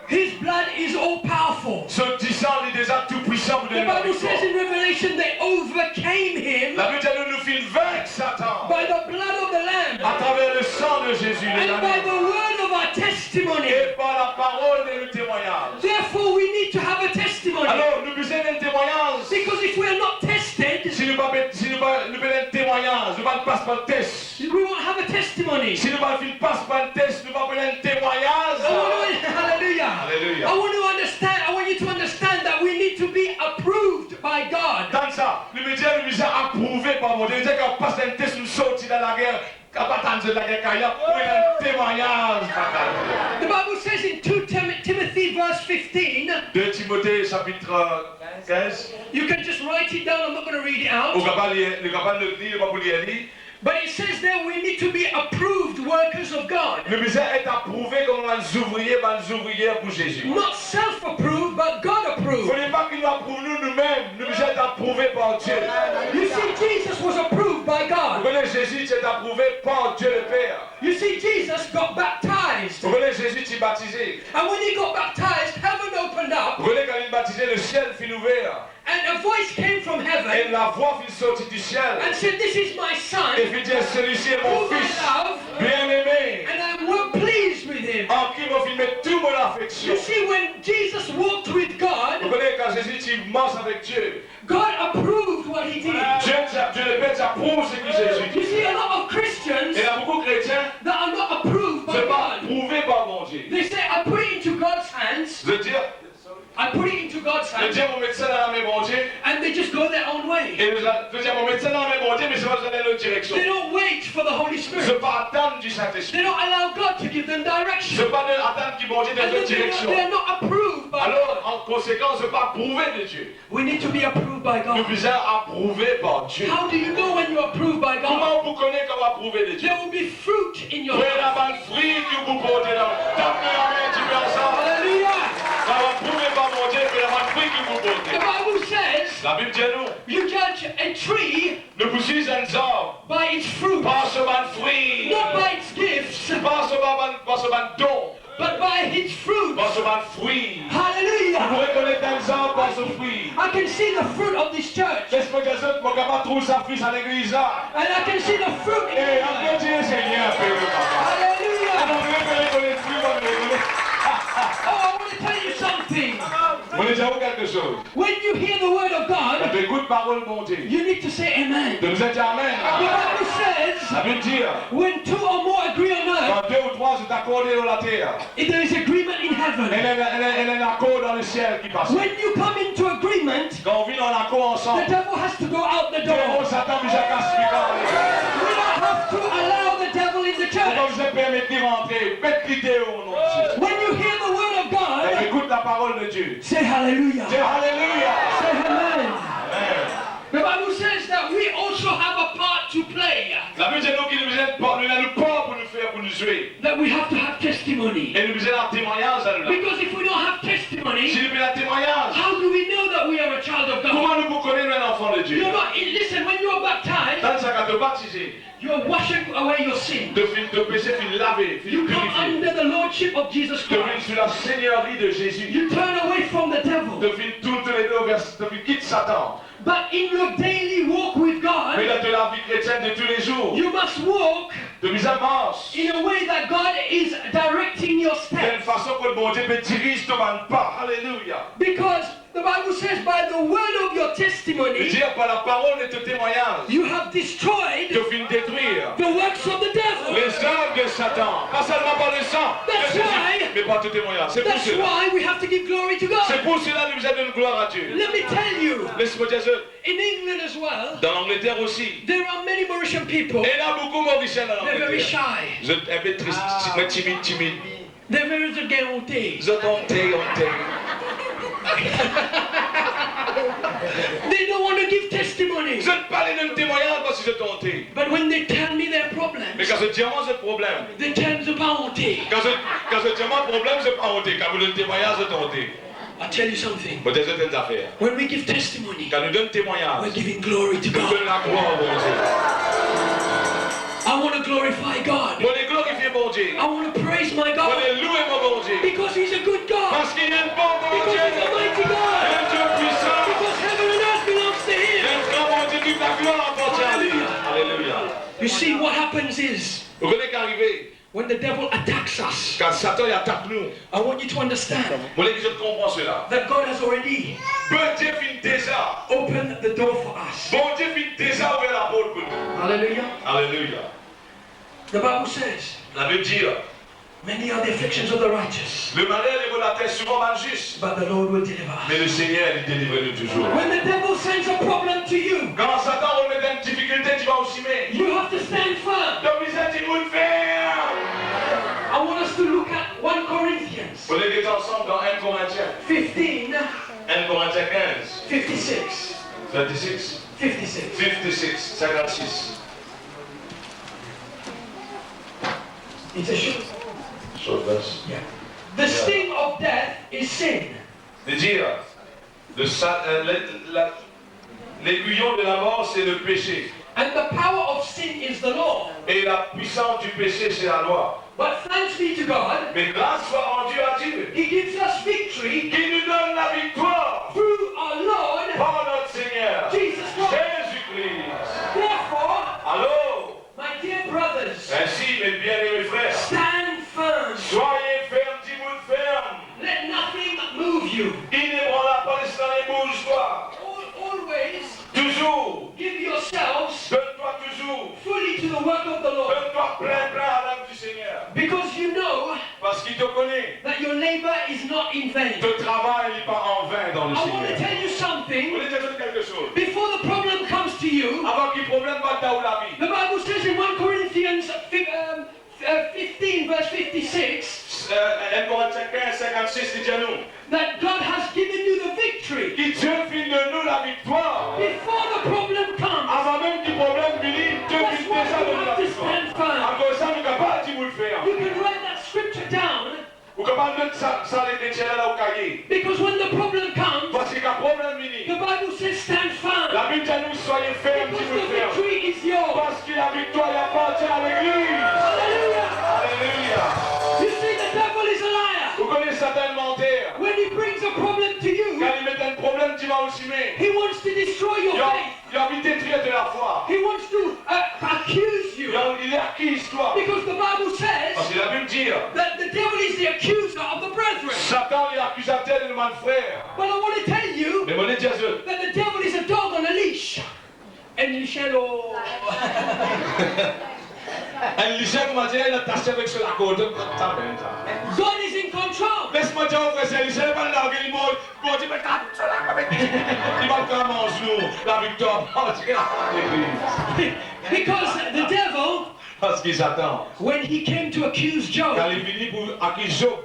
His blood is all powerful. Ce petit sang est déjà tout puissant pour The donner la Bible says in Revelation they overcame him La Bible dit nous fit vaincre Satan by the blood of the Lamb à travers le sang de Jésus, de and by l'agneau, the word of our testimony. et par la parole de le témoignage. Therefore, we need to have a testimony. Alors, nous besoin d'un témoignage. Because if we are not tested, Si nous pas un témoignage, nous pas passe par le test. we won't have a testimony. Si nous pas passe par le test, nous pas un témoignage. Hallelujah. Alléluia. I want to understand, I want you to understand that we need to be approved by God. Dans ça, nous besoin approuvé par mon Dieu. Nous disons qu'on passe un test, nous sortis dans la guerre. Quand on attend de la guerre, il y a un témoignage. The Bible says in 2 Timothy verse 15, 2 Timothée chapitre 15. you can just write it down, I'm not going to read it out. Au capable de lire, pas pour lire. But it says there we need to be approved workers of God. Nous besoin être approuvés comme les ouvriers pour Jésus. Not self-approved, but God Il ne approved. faut pas qu'il nous approuve nous-mêmes. Nous besoin être approuvés par Dieu. You see, Jesus was approved by Vous God. connaissez Jésus, tu es approuvé par Dieu le Père. You see, Jesus got baptized. Vous connaissez Jésus, tu es baptisé. And when he got baptized, heaven opened up, Vous connaissez quand il est baptisé, le ciel fut ouvert. and a voice came from Et heaven la voix fut sortie du ciel. and said, "This is my Et son, fit dire, celui-ci est mon whom I fils, love, bien-aimé, and I'm well pleased with him." en qui m'a fait mettre toute mon affection. You see, when Jesus walked with Vous God, connaissez quand Jésus, tu marches avec Dieu. God approved what he did. Dieu le Père, tu approuves ce que Jésus You dit. see, a lot of Christians Et il y a beaucoup de chrétiens that are not approved ne by sont pas God. approuvés par mon Dieu. They say, "I put it into God's hands. Je veux dire, I put it into God's je veux hands," dire mon médecin dans la main, mon Dieu. and they just go their own way. Et je veux dire mon médecin dans la main, mon Dieu, mais je vais dans l'autre direction. They don't wait for the Holy Je Spirit. ne veux pas attendre du They Saint-Esprit. don't allow God to give them Je ne direction. veux pas attendre qu'il mon Dieu dans And l'autre then direction. they are not approved by Alors, God. en conséquence, je ne veux pas approuver de Dieu. We need to be approved by Nous God. besoin approuver par Dieu. How do you know when you're approved by God? Comment vous connaissez comme va prouver de Dieu. There will be fruit in your Oui, life. la bonne fruit que vous portez dans tu peux ensemble. Hallelujah. Ça va prouver par mon Dieu que la bonne fruit que vous The portez. Bible says La Bible dit à nous, you judge a tree ne vous jugez un arbre by its fruit, par ce bon fruit, not by its gifts, par ce bon don, but by its fruit. par ce bon fruit. Vous Hallelujah. reconnaissez un arbre par ce fruit. I can see the fruit of this church, Laisse-moi que je ne capable trouver sa fille à l'église là. and I can see the fruit in Et it. en Dieu Seigneur, papa. Hallelujah. On veut reconnaître fruit, on veut Oh, I want to tell you something. On est déjà quelque chose. When you hear the word of Quand God, tu écoutes parole mon Dieu, you need to say amen. de nous dire Amen. The Bible says, Ça veut dire, when two or more agree on earth, quand deux ou trois sont accordés dans la terre, there is agreement in heaven. elle est un accord dans le ciel qui passe. When you come into agreement, Quand on vit en accord the ensemble, devil has to go out the on door. s'attend déjà qu'à se We don't have to allow the devil in the on church. vous permettre de rentrer. Faites l'idée au nom de Jésus. When you hear the word of Donc, God, écoute la parole de Dieu. say hallelujah. Dis Alléluia. Say amen. Amen. The Bible says that we also have a part to play. La Bible dit nous qu'il nous aide pas, nous avons le pas pour nous faire, pour nous jouer. That we have to have testimony. Et nous aide un témoignage à nous là. Because if we don't have Si testimony, nous avons un témoignage, how do we know that we are a child of God? comment nous pouvons connaître un enfant de Dieu? You're not, listen, when you're baptized, Dans ce cas de baptiser, you're washing away your sin. de péché, fin laver, fin You come purifier. under the lordship of Jesus De venir Christ. sur la seigneurie de Jésus. You turn away from the devil. De venir toutes les deux vers, de venir quitte Satan. But in your daily walk with Mais God, dans la vie chrétienne de tous les jours, you must walk de mise à marche, in a way that God is directing your d'une steps. façon que le bon Dieu peut diriger ton pas. Alléluia. Because the Bible says by the word of your Je veux testimony, dire par la parole de ton témoignage, you have destroyed de venir détruire the works of the devil. les œuvres de Satan. Pas seulement par le sang de That's Jésus, why- mais par ton témoignage. C'est pour That's cela. why we have to give glory to God. C'est pour cela que nous avons une gloire à Dieu. Let me tell you, Laisse-moi dire ça. in England as well, Dans l'Angleterre aussi. there are many Mauritian people. Et il y a beaucoup de Mauriciens dans They're very l'Angleterre. shy. Vous êtes un peu triste, timide. They're very guilty. Vous êtes honté. They don't want to give testimony. Vous êtes parlé d'un témoignage parce que vous êtes honté. But when they tell me their Mais problems, quand je dis moi, c'est le problème. they tell me about honte. Quand je dis moi, le problème, c'est pas honté. Quand vous donnez témoignage, c'est honté. I'll tell you something. Peut-être c'est une affaire. When we give testimony, Quand nous donnons témoignage, we're giving glory to nous God. donnons la gloire au bon Dieu. I want to glorify God. Mon est glorifié, bon Dieu. I want to praise my Mon God est loué, mon bon Dieu. because He's a good God. Parce qu'il est un bon Because Dieu. He's a mighty God. Un Dieu puissant. Because heaven and earth belongs to Him. Un grand bon Dieu, toute la gloire appartient à lui. Alléluia. You see, what happens is Vous connaissez qu'arriver, when the devil attacks us, quand Satan il attaque nous, I want you to understand vous voulez que je comprends cela. that God has already Bon Dieu finit déjà. opened the door for us. Bon Dieu finit déjà ouvert la porte pour nous. Hallelujah. Alléluia. The Bible says, La Bible dit, many are the afflictions of the righteous, le malheur est de la terre souvent mal juste. but the Lord will deliver us. Mais le Seigneur, il délivre nous toujours. When the devil sends a problem to you, Quand Satan remet une difficulté, tu vas aussi mettre. you have to stand firm. Donc, vous êtes une faire. I want us to look at 1 Corinthians Vous allez être ensemble dans 1 Corinthiens. 15, 1 Corinthiens 15, 56. 26, 56. 56, 56. It's a short. Short verse. Yeah. The sting of death is sin. De dire, l'aiguillon de la mort, c'est le péché. And the power of sin is the law. Et la puissance du péché, c'est la loi. But thanks be to God, Mais grâce soit rendue à Dieu, He gives us victory qui nous donne la victoire through our Lord par notre Seigneur, Jesus Christ. Jésus-Christ. Therefore, Alors, my dear brothers, ainsi, mes bien-aimés frères, stand firm. soyez fermes, dis-vous fermes. Let nothing move you. Inébranlable par l'Israël, bouge-toi. Always Toujours. give yourselves Donne-toi toujours. fully to the work of the Lord. Donne-toi plein à l'œuvre du Seigneur. Because you know Parce qu'il te connaît. that your labor is not in vain. Ton travail n'est pas en vain dans le I want to Seigneur. tell you Vous something. voulez dire quelque chose? Before the problem comes to you, Avant qu'il problème va dans la vie. the Bible says in 1 Corinthians 15 verse 56 1 Corinthiens 15, 56 dit à nous. that God has given you the victory. Qui Dieu fit de nous la victoire. Before the problem comes, Avant même qu'il problème finisse, Dieu fit déjà de nous la victoire. pas de ça les chrétiens là au cahier. Because when the problem comes, Parce qu'il y a un problème venu. the Bible says stand firm. La Bible dit nous soyez fermes, Because si vous the fermes. victory is yours. Parce que la victoire appartient à l'église. Hallelujah. Alléluia. You see, the devil is a liar. Vous connaissez Satan menteur. When he brings a problem to you, Quand il met un problème, tu vas aussi mettre. he wants to destroy your faith. Il a envie de détruire de la foi. He wants to accuse you. Il est acquis, toi. Because the Bible says Parce que la Bible dit, that the devil is the accuser of the brethren. Satan est accusateur de mon frère. But I want to tell you Mais mon Dieu, that the devil is a dog on a leash. And you shall all... un lycée m'a dit, il a taché avec sur la côte. God is in control. Laisse-moi dire au frère, c'est lycée, il va le larguer, il va dire, mais t'as tout cela. Il va faire manger la victoire. Because the devil, Parce qu'il s'attend. when he came to accuse Quand Job, il finit pour accuser Job,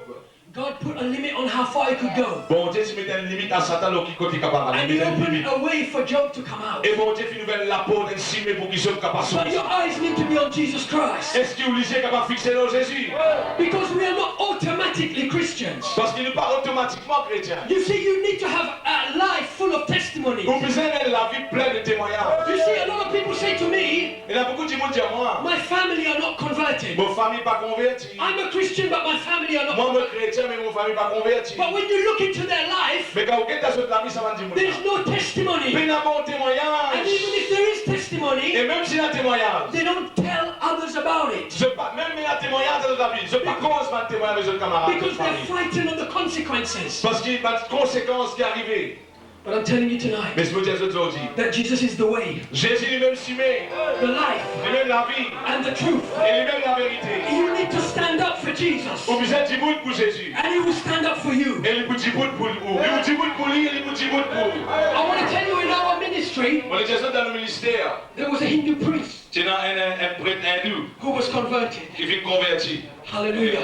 God put a limit on how far he could go. bon Dieu se mettait une limite à Satan, donc il côté capable. And Il he mettait une opened limite. a way for Job to come out. Et bon Dieu finit vers la porte et cimé pour qu'il soit capable de But your sortir. eyes need to be on Jesus Christ. Est-ce que vous lisez capable de fixer dans Jésus? Because we are not automatically Christians. Parce qu'il n'est pas automatiquement chrétien. You see, you need to have a life full of testimonies. Vous besoin de la vie pleine de témoignages. You see, a lot of people say to me, Il y a beaucoup de gens qui disent moi, my family are not converted. mon famille n'est pas convertie. I'm a Christian, but my family are not Moi, converted. je suis chrétien, mais mon famille n'est pas convertie. But when you look into their life, Mais quand vous êtes dans la vie, ça va dire there's no testimony. mais il y a un bon And témoignage. even if there is testimony, Et même s'il y a un témoignage, they don't tell others about it. même il y a un témoignage dans la vie, je ne pas cause un témoignage de camarades. Because they're frightened of the consequences. Parce qu'il y a une conséquence qui est arrivée. But I'm telling you tonight Mais je veux dire aujourd'hui, that Jesus is the way, Jésus lui-même s'y met, the life, lui-même la vie, and the truth. et lui-même la vérité. You need to stand up for Jesus. Vous êtes du bout pour Jésus. And he will stand up for you. Et il vous dit bout pour vous. Il vous dit bout pour lui, il vous dit bout pour vous. I want to tell you, in our ministry, On est déjà dans le ministère. there was a Hindu priest C'est un prêtre hindou who was converted. qui vit converti. Hallelujah.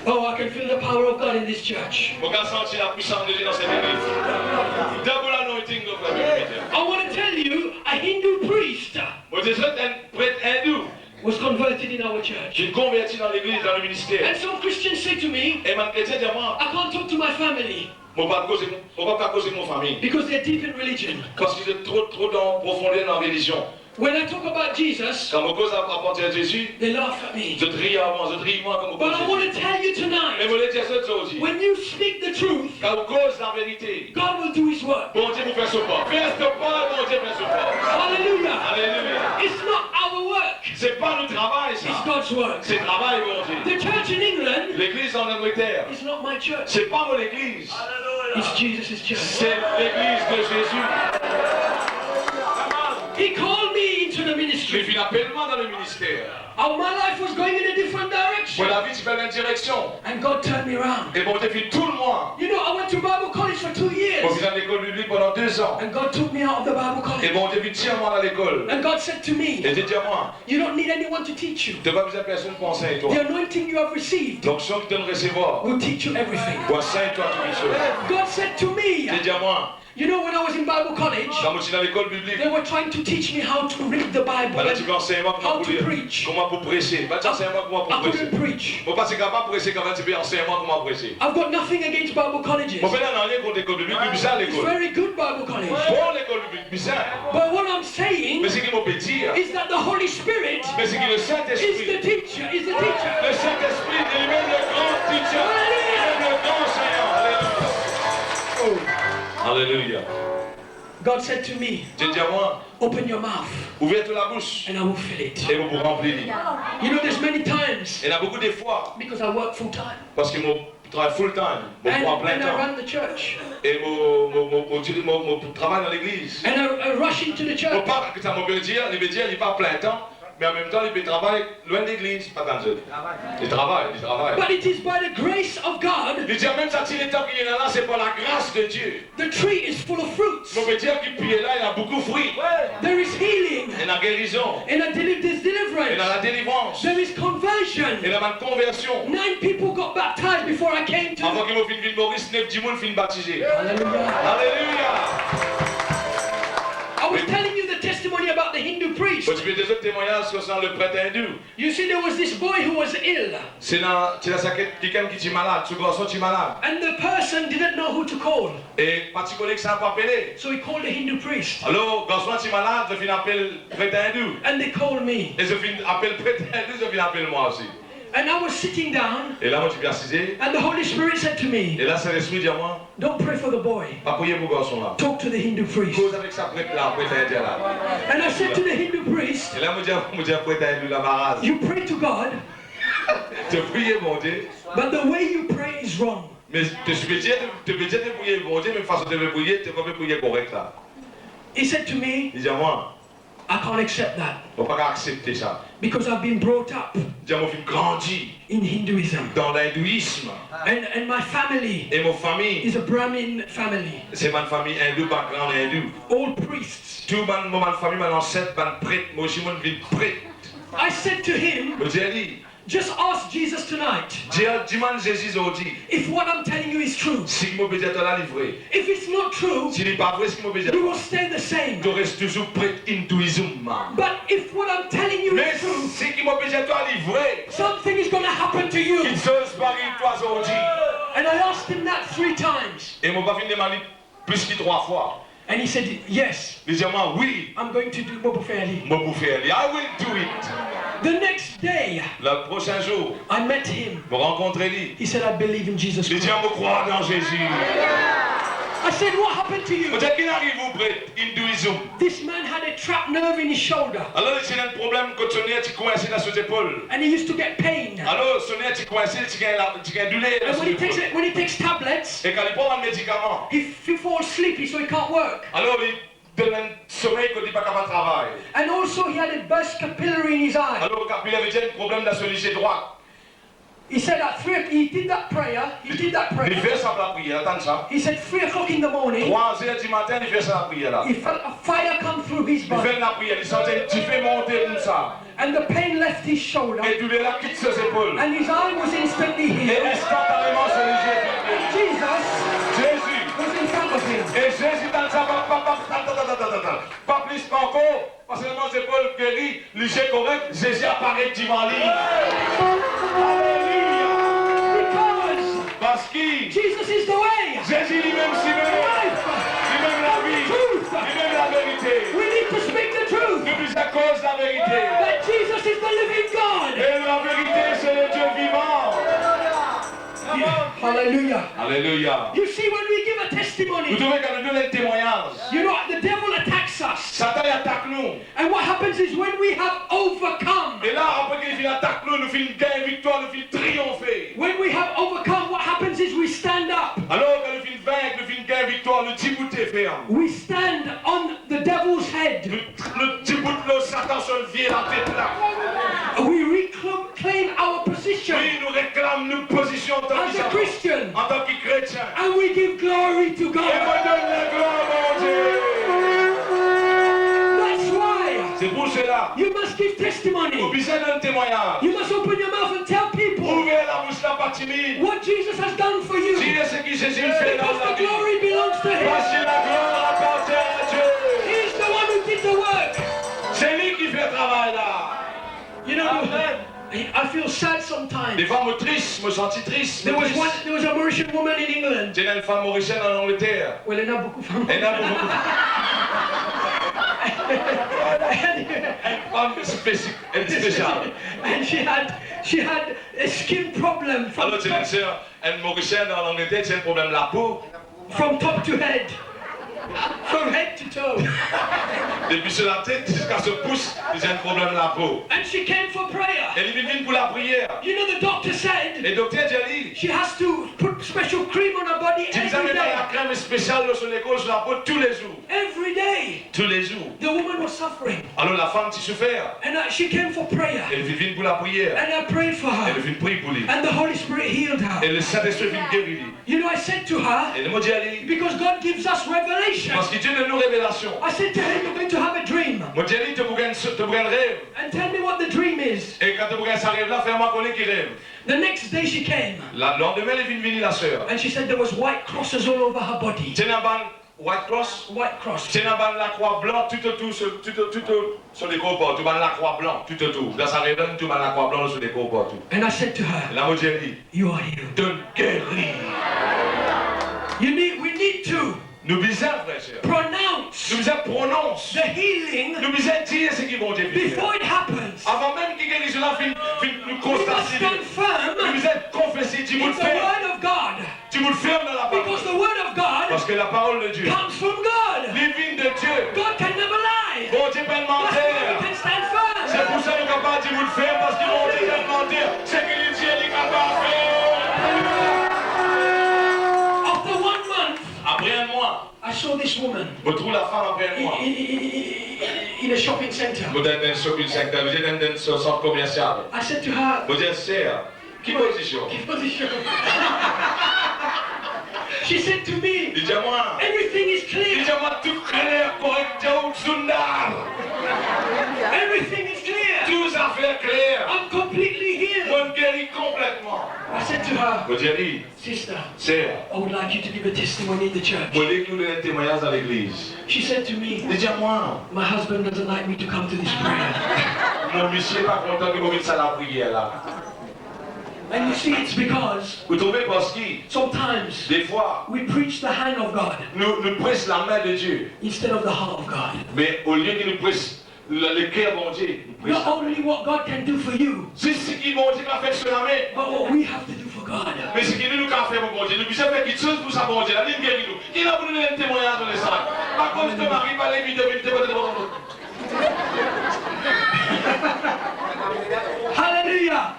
Oh, I can feel the power of God in this church. On peut sentir la puissance de Dieu dans cette église. Double anointing of God. I want to tell you, a Hindu priest On est déjà un prêtre hindou was converted in our church. qui est converti dans l'église, dans le ministère. And some Christians say to me, Et mon chrétien dit moi, I can't talk to my family on ne va pas causer mon famille. because they're deep in religion. Parce qu'il est trop dans profondeur dans la religion. When I talk about Jesus, Quand on cause à partir de Jésus, they laugh at me. je trie avant, je trie moi comme on But I cause want Jésus. to tell you Mais tonight, vous voulez dire ça aujourd'hui. when you speak the truth, Quand on cause la vérité, God will do his work. bon Dieu vous fait ce pas. Fais ce pas, bon Dieu fait ce pas. Hallelujah. Alléluia. It's not our work, C'est pas le travail it's ça. God's work. C'est le travail, bon Dieu. The church in England L'église en Angleterre, is not my church, c'est pas mon église. it's Jesus' church. C'est l'église de Jésus. He called me into the Je ministry. vis l'appellement dans le ministère. Oh, my life was going in a different Pour direction. la vie, tu fais une direction. And God turned me around. Et bon Dieu fait tout le mois. You know, I went to Bible college for 2 On years. vit dans l'école biblique pendant 2 ans. And God took me out of the Bible Et college. bon Dieu fait tiens moi à l'école. And God said to Et me, Dieu dit à moi, you don't need anyone to teach you. tu n'as pas besoin de personne pour enseigner toi. The anointing you have received Donc ceux qui te recevoir, will teach you everything. ou enseigne-toi toutes les choses. God said to Dieu me, dit à moi, you know, when I was in Bible college, quand je suis dans l'école biblique, they were trying to teach me how to read the Bible. maintenant tu peux enseigner moi comment How pour to lire, preach. comment pour prêcher. Va t'enseigner moi comment I pour prêcher. couldn't preach. Mon pas c'est capable de prêcher quand tu peux enseigner moi comment prêcher. I've got nothing against Bible colleges. Mon père n'a rien contre l'école biblique, mais bizarre It's l'école. very good Bible college. Bon l'école biblique, bizarre. But what I'm saying Mais c'est qui mon petit, is that the Holy Spirit mais c'est qui le is the Saint-Esprit. teacher, is the teacher. Le Saint-Esprit est lui-même le grand teacher, lui-même le grand enseignant. Alléluia. Alléluia. God said to me, Dieu dit à moi, open your mouth ouvre toute la bouche and I will fill it. et vous pourrez remplir. You know, there's many times, Il y en a beaucoup de fois, because I work full time. parce que mon travail full time, mon And, prend plein and I temps, run the church. et mon travail dans l'église. And I rush into the Mon church. père, que ça m'a dire, il va plein temps, mais en même temps, il travaille loin de l'église, pas dans le il travaille. But it is by the grace of God, Il dit même ça, si le temps qu'il est là, c'est par la grâce de Dieu. the tree is full of fruits. On veut dire qu'il est là, il a beaucoup de fruits. There is healing. Il y a la guérison, And there's il y a deliverance. la délivrance, There is conversion. il y a la conversion. 9 people got baptized before I came to. Avant qu'il me finisse Maurice, 9 10 finissent baptisés. Hallelujah. Alléluia. I was telling you the testimony about the Hindu priest. Tu peux des autres témoignages concernant le prêtre hindou. You see, there was this boy who was ill, C'est dans quelqu'un qui est malade, ce garçon qui est malade. and the person didn't know who to call. Et pas de collègue ça pas appelé. So he called the Hindu priest, Alors, garçon qui est malade, je viens appeler prêtre hindou. and they called me. Et je viens appeler prêtre hindou, je viens appeler moi aussi. And I was sitting down, Et là, moi, je suis assisé. and the Holy Spirit said to me, Et là, c'est l'esprit dit à moi, don't pray for the boy, pas prier pour garçon là. talk to the Hindu priest. Cause avec sa prêtre là, prêtre hindou là. And I said to the Hindu priest, Et là, moi, je dis prêtre hindou là, marade. you pray to God, Tu prier, mon Dieu. but the way you pray is wrong. Mais tu peux dire de prier, mon Dieu, mais façon de prier, tu ne peux pas prier correct là. He said to me, Il dit à moi, I can't accept that on ne peut pas accepter ça. because I've been brought up Il dit à moi, je grandi in Hinduism. dans l'hindouisme. And my family Et mon famille, is a Brahmin family, c'est ma famille hindoue, background hindou. all priests. Tout ma famille, mon ancêtre, mon prêtre, moi aussi, mon vie prêtre. I said to him, Je dis à lui, just ask Jesus tonight dis-moi Jésus aujourd'hui, if what I'm telling you is true. si je m'obéis à la livrée. If it's not true, Si ce n'est pas vrai, si je m'obéis à you will stay the same. je reste toujours prêtre hindouisme. But if what I'm telling you Mais is true, si qui m'obéis à toi livré, something is going to happen to you. qu'il se parie toi aujourd'hui. And I asked him that 3 times. Et mon papa vient de demander plus que 3 fois. And he said, yes, Il dit à moi, oui, I'm going to do Bobo Fairly. moi pour faire. I will do it. The next day, Le prochain jour, I met him. je rencontrer lui. He said, I believe in Jesus Il dit, Christ. je crois dans Jésus. I said, what happened to you? Peut-être qu'il arrive au prêtre, hindouisme. This man had a trapped nerve in his shoulder. Alors, il y a un problème quand son nez est coincé dans ses épaules. And he used to get pain. Alors, son nez est coincé, il y a une douleur dans And ses épaules. when he takes tablets, Et quand il prend un médicament, he falls sleepy, so he can't work. alors il donne un sommeil quand il n'est pas capable de travailler. And also he had a burst capillary in his eye. Alors, quand il avait un problème dans son lycée droit, He said at 3, he did that prayer, il fait ça pour la prière, attends ça. He said 3 o'clock in the morning, 3h du matin, il fait ça la prière là. he felt a fire come through his Il body. fait la prière, il sentait tu fais monter comme ça. And the pain left his shoulder. Et douleur là quitte ses épaules. And his eye was instantly Et healed. instantanément, ses yeux fermés. Jesus Jésus. was in front of him. Et Jésus dans sa pas plus encore, parce que mes épaules guéries, léger correct, Jésus apparaît devant lui. Alléluia. Because Parce que Jesus is the way, Jésus lui-même s'y met, life, lui-même la vie, truth. lui-même la vérité. We need to speak the truth. Nous plus à cause de la vérité. That Jesus is the living God. Et la vérité, c'est le Dieu vivant. Hallelujah. Alléluia. You see, when we give a Vous testimony, trouvez qu'à nous donner le témoignage, you know, the devil attacks us. Satan attaque nous. And what happens is when we have overcome, Et là, après qu'il attaque nous, nous finissons gagner victoire, nous finissons triompher. when we have overcome, what happens is we stand up. Alors que nous finissons vaincre, nous finissons gagner victoire, nous débouter ferme. We stand on the devil's head. Nous déboutons le Satan sur le vieux la tête là. We reclaim our position Oui, nous réclamons nos positions en tant as a que Christian. en tant que chrétien. And we give glory to Et God. me donne la gloire, mon Dieu. That's why C'est pour cela, you must give vous testimony. besoin d'un témoignage. You must open your mouth and tell people Ouvrez la bouche là, pas timide. what Jesus has done for you. Dis ce que Jésus fait dans Because la the vie. glory belongs to Parce Him. que la gloire appartient à Dieu. He's the one who did the work. C'est lui qui fait le travail là. You know, I feel sad sometimes. Des fois, me sentis triste. There was a Mauritian woman in England. J'ai une femme mauricienne en Angleterre. Well, il y en a beaucoup de femmes. Elle a beaucoup. Une femme spéciale. And she had a skin problem from Alors, j'ai une sœur, une mauricienne en Angleterre, c'est un problème de la peau. top to head. From head to toe. Depuis sur la tête jusqu'à ce pouce, j'ai un problème de la peau. And she came for prayer. Elle est venue pour la prière. You know, the doctor said Le docteur dit, she has to put special cream on her body tu nous every amènes la day. crème spéciale sur l'école, sur la peau tous les jours. Every day. Tous les jours. The woman was suffering. Alors la femme qui souffert, And she came for prayer. elle est venue pour la prière. And I prayed for Elle est her. venue prier pour lui. And the Holy Spirit healed her. Et le Saint-Esprit est venu guérir lui. You know, I said to her, Et le mot dit à lui, because God gives us revelation. parce que Dieu donne nos révélations. I said to her, you're going to have a dream. Moi, j'ai dit, tu pourrais un rêve. And tell me what the dream is. Et quand tu pourrais ça rêve là, fais-moi connaître qui rêve. The next day she came. Le lendemain, elle est venue la sœur. And she said there was white crosses all over her body. J'ai une bande White Cross. White Cross. C'est dans la croix blanche tout autour sur les corps, tout dans la croix blanche tout autour. Dans sa réunion, tout dans la croix blanche sur les corps partout. And I said to her, La mot dit, you are healed. de guérir. We need to Nous bisons, frère cher. pronounce Nous bisons prononce. the healing Nous bisons dire ce qui vont dire. before it happens. Avant même qu'il guérisse là, nous We must constater. stand Nous firm bisons confesser, tu in me the fais. word of God. Tu me fermes dans la parole. Because the word of God Parce que la parole de Dieu, comes from God. divine de Dieu, God can never lie. bon Dieu peut That's why mentir. we can stand C'est firm. pour ça que nous sommes capables de vous le faire, parce que bon Dieu peut mentir. C'est que le Dieu est capable de faire. After 1 month, Après un mois, I saw this woman vous trouvez la femme après un mois. in a shopping center. Vous êtes dans un shopping center, vous êtes dans un centre commercial. I said to her, Vous êtes sœur, qui position? "Give position." She said to me, Il dit à moi, everything is il clear. dit à moi tout clair, correct, sundar. Everything is clear. Tout à fait clair. I'm completely healed. Moi, je guéris complètement. I said to her, Vous dites, sister, sœur, I would like you to give a testimony in the church. vous voulez que nous donnions un témoignage à l'église? She said to me, Il dit à moi, my husband doesn't like me to come to this prayer. mon monsieur n'est pas content que vous veniez à la prière là. And you see, it's because Vous trouvez parce que, sometimes des fois, we preach the hand of God nous pressons la main de Dieu. instead of the heart of God. Mais au lieu que nous pressons le cœur bon Dieu, nous pressons. Not only what God can do for you, C'est ce qui bon Dieu a fait sur la main. but what we have to do for God. Mais ce qui nous a fait pour bon Dieu, nous puissions faire quelque chose pour ça bon Dieu. La ligne guérit nous. Il a voulu donner un témoignage dans les sacs. Par contre, ton mari va aller vite, Hallelujah.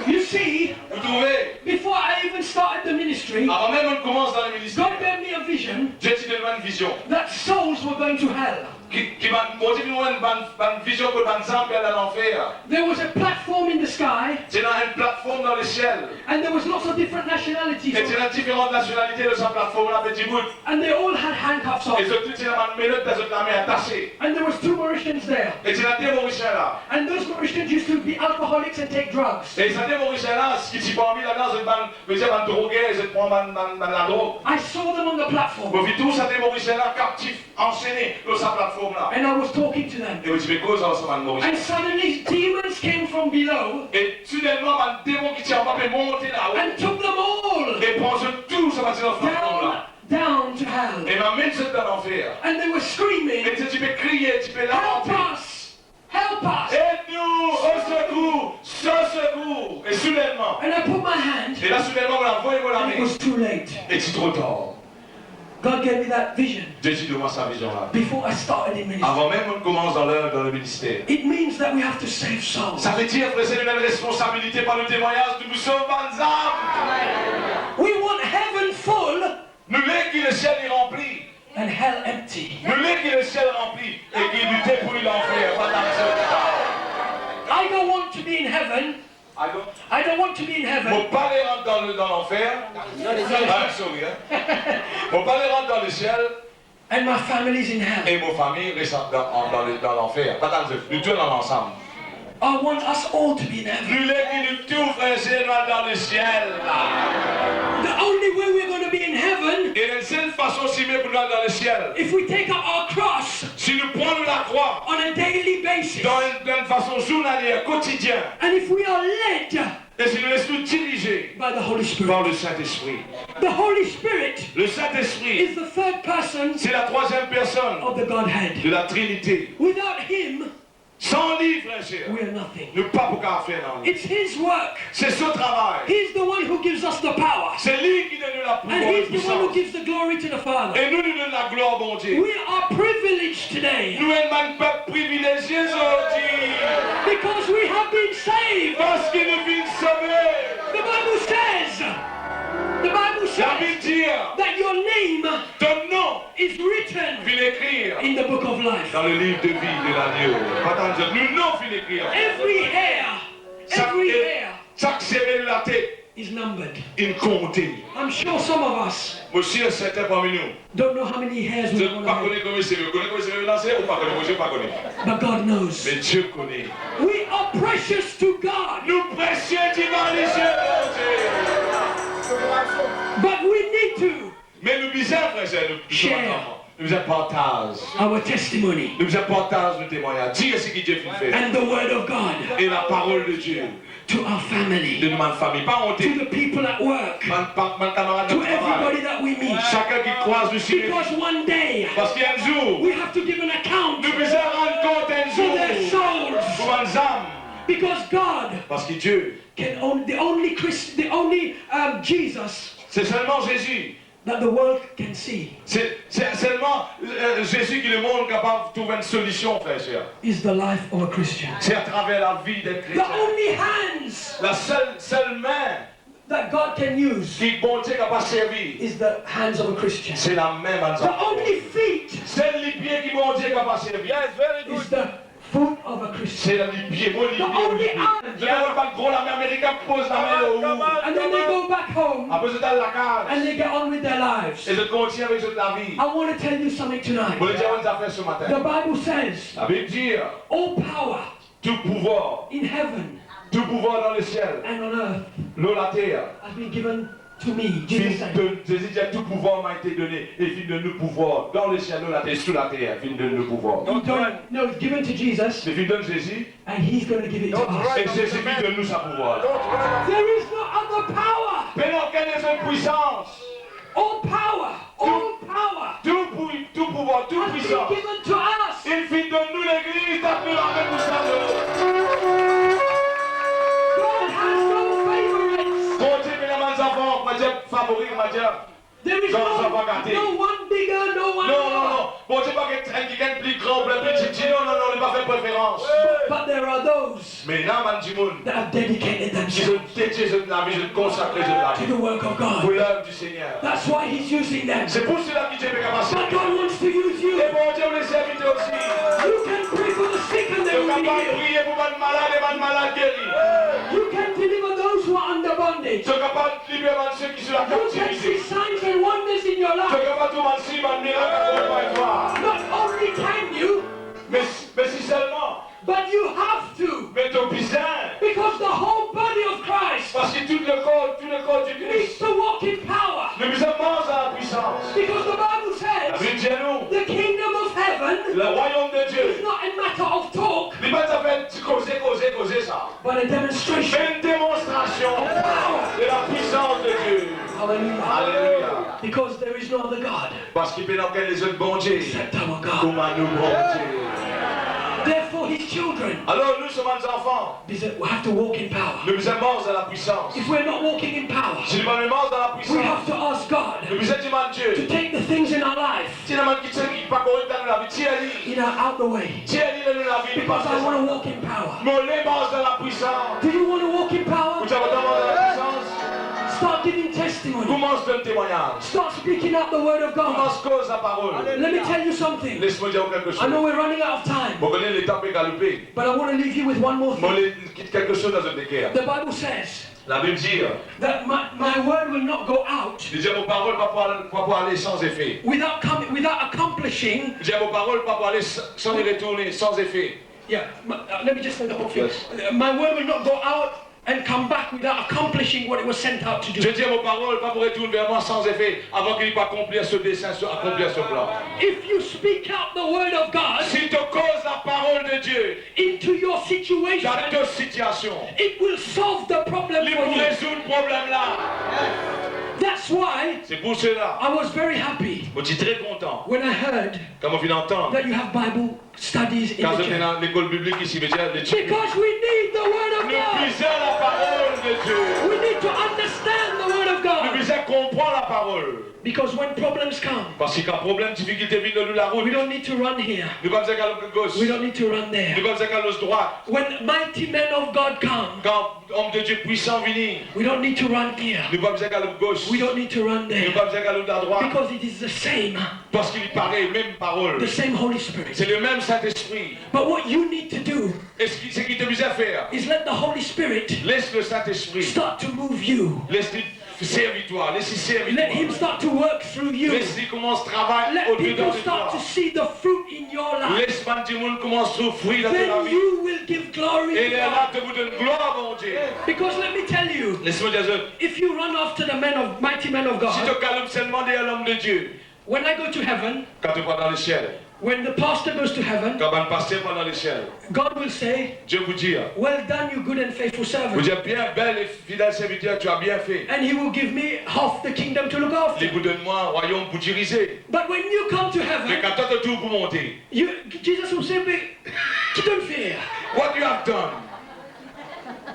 You see, vous trouvez, before I even started the ministry, avant même qu'on commence dans le ministère, God gave me a vision Dieu te donne une vision. that souls were going to hell. Qui va bon Dieu nous donne une vision pour les gens qui dans l'enfer. There was a platform in the sky, C'est dans une plateforme dans le ciel. and there was lots of different nationalities, Et c'est dans différentes nationalités de sa plateforme là, petit bout. and they all had handcuffs Et on. surtout, c'est dans une minute, dans la main attachée. And there was 2 Mauritians there, Et c'est dans des Mauriciens là. and those Mauritians used to be alcoholics and take drugs. Et c'est des Mauriciens là, ce qui s'y parmi là-dedans, c'est une droguée, c'est prendre la drogue. I saw them on the platform, Vous voyez tous ces Mauriciens là, captifs, enchaînés dans sa plateforme là. and I was talking to them. Et vous dites, mais cause ensemble, Mauricien. And suddenly demons came from below Et soudainement, un démon qui tient en bas peut monter là-haut. and took them all Et prend tout ça va dans la plateforme là. down to hell. Et m'amène ça dans l'enfer. And they were screaming, Et tu peux crier, tu peux "Help lamenter. us! Help us!" Aide-nous, au secours, sans secours. Et soudainement, And I put my hand, et là soudainement, on a envoyé mon and it ami. was too late. Et c'est trop tard. God gave me that vision Dieu dit de moi sa vision là. before I started in ministry. Avant même qu'on commence dans le ministère. It means that we have to save souls. Ça veut dire que c'est une responsabilité par le témoignage de nous sommes bonnes âmes. We want heaven full Nous voulons que le ciel est rempli. and hell empty. Nous voulons que le ciel est rempli et qu'il nous dépouille l'enfer. Pas dans I don't want to be in heaven. I don't want to be in heaven Mon père rentre dans l'enfer. Ah, sorry, hein. Mon père rentre dans le ciel and my family's in hell. et mon famille reste dans l'enfer. Pas dans nous tous dans l'ensemble. I want us all to be in heaven. Nous voulons que nous tous frères dans le ciel. The only way we're going to be in heaven Et la seule façon si pour nous dans le ciel, if we take up our cross si nous prenons la croix on a daily basis. dans une façon journalière, quotidienne, And if we are led et si nous laissons diriger by the Holy Spirit. par le Saint-Esprit. The Holy Spirit Le Saint-Esprit, is the third person c'est la troisième personne of the Godhead. de la Trinité. Without Him, Sans lui, frère cher, we are nothing. nous pas pour faire dans lui. It's His work. C'est son travail. He's the one who gives us the power. C'est lui qui donne la pouvoir And et He's the one who puissance. gives the glory to the Father. Et nous donnons la gloire, bon Dieu. We are privileged today Nous sommes un peuple privilégié aujourd'hui. because we have been saved. Parce que nous sommes sauvés. The Bible says La Bible dit, that your name ton nom, is written il l'écrire in the book of life. dans le livre de vie de l'agneau. Attends, nous non, il l'écrire. Every hair Chaque série de la tête, is numbered. il comptait. I'm sure some of us Monsieur, certains parmi nous, don't know how many hairs je we ne have on pas our head, connais comment c'est, vous connaissez comment c'est lancé ou pas connais, moi je ne pas connais. but God knows. Mais Dieu connaît. We are precious to God, Nous précieux devant les yeux, bon Dieu. but we need to Mais nous disons, frère, nous partageons our testimony nous partageons nos témoignages. Dire ce que Dieu fait. and the word of God Et la parole de Dieu. to our family, De notre famille. Pas honte. to the people at work, Mon camarade de to travail. everybody that we meet. Chacun qui croise le ciel. Because one day Parce qu'il y a un jour, we have to give an account nous devons rendre compte un for jour their souls. pour les âmes. Because God Parce que Dieu, can only, the only Jesus c'est seulement Jésus. that the world can see C'est seulement Jésus qui est le monde capable de trouver une solution, frère et sœur. is the life of a Christian. C'est à travers la vie d'un The chrétien. only hands La seule main that God can use qui bon Dieu capable de servir, is the hands of a Christian. c'est la main de The only feet C'est les pieds qui bon Dieu capable de servir. Yes, very is the foot of a Christian. C'est les pieds, bon les The pieds. only arm. Je ne vois pas gros la main américaine pose la main au haut. And then they go back home Après, c'est dans la cage. and they get on with their lives. Et je continue avec la vie. I want to tell you something tonight. Pour le dire, on a fait ce The matin. Bible says La Bible dit, all power tout pouvoir dans le ciel, and on earth l'eau, la terre, has been given to me. Jesus said. Jésus dit, tout pouvoir m'a été donné, et fin de nous pouvoir, dans le ciel, l'eau, la terre, sous la terre, fin de nous pouvoir. No, it's given to Jesus C'est fin de Jésus, and he's going to give it to us. et Jésus fin de nous sa pouvoir. There is no other power. Mais non, quelle est cette puissance? All power, Tout pouvoir, toute has been puissance. given to us. Il fin de nous l'église, t'as plus la même puissance. God has no favorites. Continuez, mesdames et enfants, ma Dieu, favori, ma Dieu. There is God has not got it. no one bigger, no one Non, non, lower. non. Bon, c'est pas quelqu'un de plus grand ou plus petit. Non, non, non, il n'a pas fait préférence. But there are those Mais là, man, du monde, that have dedicated si je themselves dédié de la vie, je consacre de la to vie the work of pour God. l'œuvre du Seigneur. That's why he's using them. C'est pour cela que Dieu est capable But de God wants to use you. Et bon Dieu, vous les invitez aussi. You can pray for the sick and they Vous will êtes be capable de healed. prier pour les malades et les malades guéris. You can deliver those who are under bondage. Vous êtes capable de libérer ceux qui sont en You can see captivité. signs and wonders in your Vous êtes life. capable de trouver un signe, un miracle à accompagner toi. Not only can you, Mais si seulement, but you have to. mais ton bizarre. Because the whole body of Christ Parce que tout le corps du needs Christ, to walk in power. le bizarre mange à la puissance. Because the Bible La says Bible dit à nous, the kingdom of heaven le royaume de Dieu, is not a matter of talk, il va faire causer ça. but a demonstration. Mais une démonstration de la puissance de Dieu. Hallelujah. Alléluia. Because there is no other God Parce qu'il peut dans les autres bon Dieu. except our God. Comme à nous bon Dieu. Therefore, his children Alors nous sommes des enfants. have to walk in power. Nous sommes morts dans la puissance. If we're not walking in power, Si nous sommes morts dans la we puissance, have to ask God nous sommes demandé to Dieu. take the things in our life, Si nous sommes qui ne pas correct dans la vie, tiens-les. out the way. Tiens-les dans la vie. Because I want to walk in power. Nous les morts dans la puissance. Do you want to walk in power? Vous avez dans la puissance. Start giving testimony. Commence le témoignage. Start speaking out the word of God. Commence cause la parole. Let me tell you something. Laisse-moi dire quelque I chose. know we're running out of time, Vous connaissez les temps galopés. but I want to leave you with one more Moi, thing. quitte quelque chose dans une guerre. The Bible says La Bible dit, that my word will not go out il dit vos paroles pas pour aller sans effet. without accomplishing. Il dit vos paroles pas pour aller sans y retourner, sans effet. Yeah, let me just say the whole thing. My word will not go out and come back without accomplishing what it was sent out to Je do. dis vos paroles pas pour retourner vers moi sans effet avant qu'il n'ait pas accompli ce dessin, accomplir ce plan. If you speak out the word of God Si tu causes la parole de Dieu into your situation, dans ta situation, it will solve the problem il for pour you. résoudre le problème là. That's why C'est pour cela. I was very happy Je suis très content when I heard quand on vient d'entendre. that you have Bible studies in Quand the je viens church. dans l'école biblique ici, mais déjà, les chrétiens. Because we need the word of Nous God. puisons la parole de Dieu. We need to understand the word of Nous God. puisons comprendre la parole. Because when problems come, Parce qu'il y a un problème, difficulté, vient de nous la route. we don't need to run here. Nous ne pouvons pas aller à gauche. We don't need to run Nous there. ne pouvons pas aller à droite. When mighty men of God come, Quand homme de Dieu puissant vient, we don't need to run here. nous ne pouvons pas aller à gauche. We don't need to run Nous ne there. pouvons pas aller à droite. Because it is the same, Parce qu'il paraît, même parole. the same Holy Spirit. C'est le même Saint-Esprit. But what you need to do Et ce qu'il te besoin faire, is let the Holy Spirit laisse le Saint-Esprit. start to move you. Laisse-lui servir toi. Laisse-lui servir Let toi. him start to work through you. Laisse-lui commence travail Let au-dedans people de start toi. to see the fruit in your life. Laisse man du monde commence à souffrir dans ta Then vie. you will give glory Et to il est là God. de vous donner gloire, mon Dieu. Because let me tell you, Laissez-moi dire ça. if you run after the mighty men of Si God, tu calmes seulement derrière l'homme de Dieu, when I go to heaven, quand tu vas dans le ciel, when the pastor goes to heaven, quand on passe dans le ciel, God will say, Dieu vous dit, well done, you good and faithful vous servant. dites bien, bel et fidèle serviteur, tu as bien fait. And he will give me half the kingdom to look after. Il vous donne-moi un royaume pour diriger. But when you come to Mais heaven, quand toi tu pour monter, Jesus will say, don't fear. what you have done?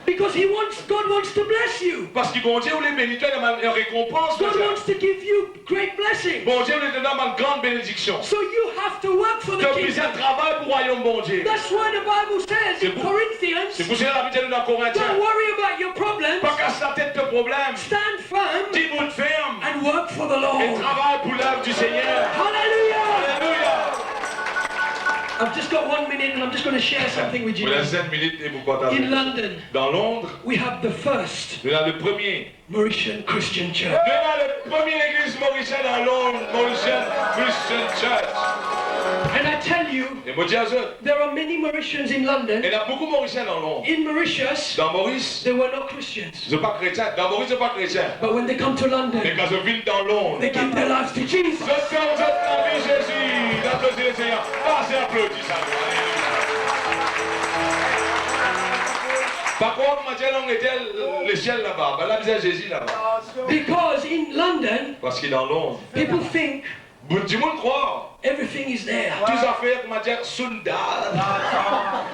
Because God wants to bless you. Parce que bon Dieu voulait bénir toi, il y a une récompense. God wants to give you great blessing. Bon Dieu voulait te donner une grande bénédiction. So you have to work for the Tu as besoin kingdom. de travail pour le royaume, bon Dieu. That's why the Bible says in C'est Corinthians, pour ça que la Bible dit dans Corinthiens, don't worry about your problems. pas casse la tête de problème. Stand firm Dis-vous de ferme and work for the et Lord. travaille pour l'œuvre du Seigneur. Hallelujah! Alléluia. I've just got 1 minute and I'm just going to share something with you. Vous avez 5 minutes et vous partagez. In London, Dans Londres, we have the first nous avons le premier. Mauritian Christian church. Nous avons le premier église mauricienne à Londres, Mauritian Christian Church. And I tell you, Et moi, je dis à eux, there are many Mauritians in London. il y a beaucoup de Mauriciens dans Londres. In Mauritius, Dans Maurice, they were not Christians. ils ne sont pas chrétiens. Dans Maurice, ils ne sont pas chrétiens. But when they come to Mais London, quand je vis dans Londres, they give their lives to Jesus. je fais en fait la vie Jésus. D'applaudir le Seigneur. Passez applaudis ça. Par contre, maintenant, on était le ciel là-bas. Ben là, c'est Jésus là-bas. Because in London, Parce qu'il est dans Londres. people think Du monde croit. everything is there. Tous affaires, comment dire, sundal.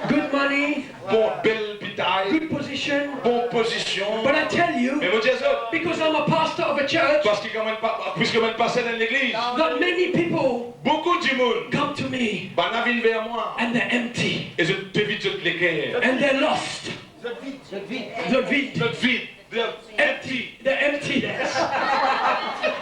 Good money, Bon, belle bitaille. good position. Bonne position. But I tell Mais you, moi, je dis ça. because I'm a pastor of a church, Parce que quand même, puisque même passé dans l'église, that many people beaucoup du monde, come to me ben, la viennent vers moi. and they're empty Et je te vis toutes les cœurs. and they're lost. They're vide. Notre vie, empty. They're empty.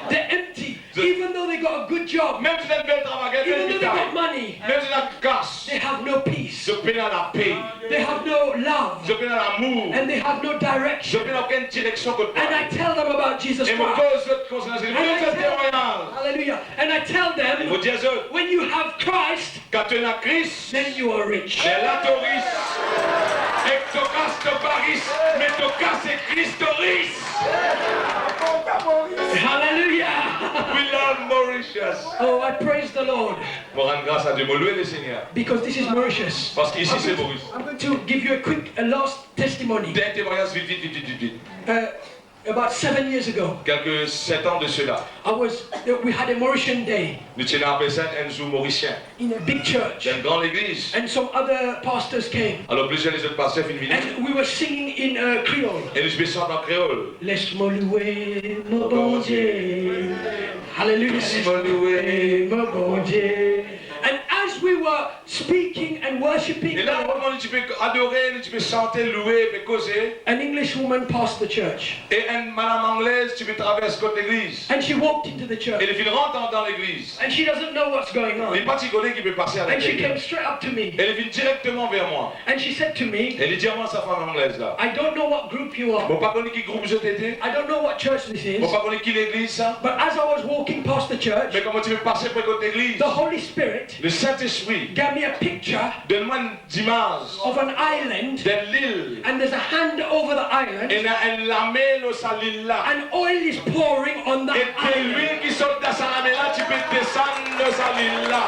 They're empty. Even though they got a good job, Même si c'est un bel travail, un even bel though they got bitaille. money, Même si c'est la casse. they have no peace. Je peine à la paix. They have no love. Je peine à l'amour. And they have no Je direction. peine à aucune direction que toi. And I tell them about Jesus Et mon Christ. cause de conscience. Et mon cause de témoignage. Hallelujah. And I tell Et mon them, Dieu, when you have Christ, quand tu as Christ, then you are rich. c'est là tu riche. Et que tu casses de Paris, mais tu casses Christ riche. Hallelujah. We love Mauritius. Oh, I praise the Lord Pour rendre grâce à Dieu, moi louer le Seigneur. because this is Mauritius. Parce qu'ici c'est Maurice. I'm going to give you a last testimony. D'un témoignage vite, vite, vite, vite, vite. About 7 years ago, Quelques 7 ans de cela, we had a Mauritian day nous tenons appelé ça un jour mauricien. in a big church, Dans une grande église. and some other pastors came, Alors plusieurs des autres pasteurs viennent venir. and we were singing in Creole. Et nous chanter en créole. Laisse-moi louer mon bon Dieu. Hallelujah. Laisse-moi louer mon bon Dieu. And as we were speaking and worshiping, Et là, comment tu peux adorer, tu peux chanter, louer, tu peux causer. an English woman passed the church, Et une madame anglaise, tu peux traverser côté l'église. and she walked into the Et church, les filles rentrent dans l'église. and she doesn't know what's going Il n'y a on, pas de Tigolais qui peut passer à and she came l'église. straight up to me, Elle vient directement vers moi. and she said to me, Elle dit à moi, sa femme anglaise là. I don't know what group you are, Bon, pas connu qui groupe je t'étais. I don't know what church this is, Bon, pas connu qui l'église ça. but as I was walking past the church, Mais comment tu peux passer près de l'église? the Holy Spirit Le Saint-Esprit, gave me a picture donne-moi une image of an island, de l'île. and there's a hand over the island, Et la main dans sa île là. and oil is pouring on that Et tes island. l'huile qui sort dans sa main là, tu peux descendre dans sa île là.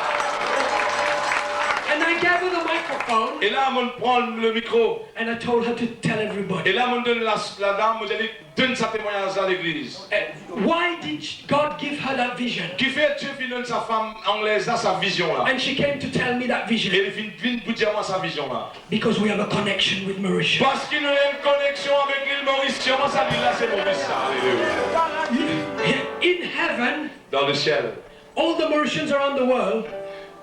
And I gave her the microphone, Et là, on prend le micro. and I told her to tell everybody. Et là, on donne la dame, on dit, donne sa témoignage à l'église. Why did God give her that vision? Qui fait Dieu qui donne sa femme anglaise là, sa vision là. And she came to tell me that Et vision il vient pour dire moi sa vision là. because we have a connection with Mauritius. Parce qu'il y a une connexion avec l'île Maurice. Moi, ça dit là, c'est Maurice ça. Alléluia. In heaven, Dans le ciel. all the Mauritians around the world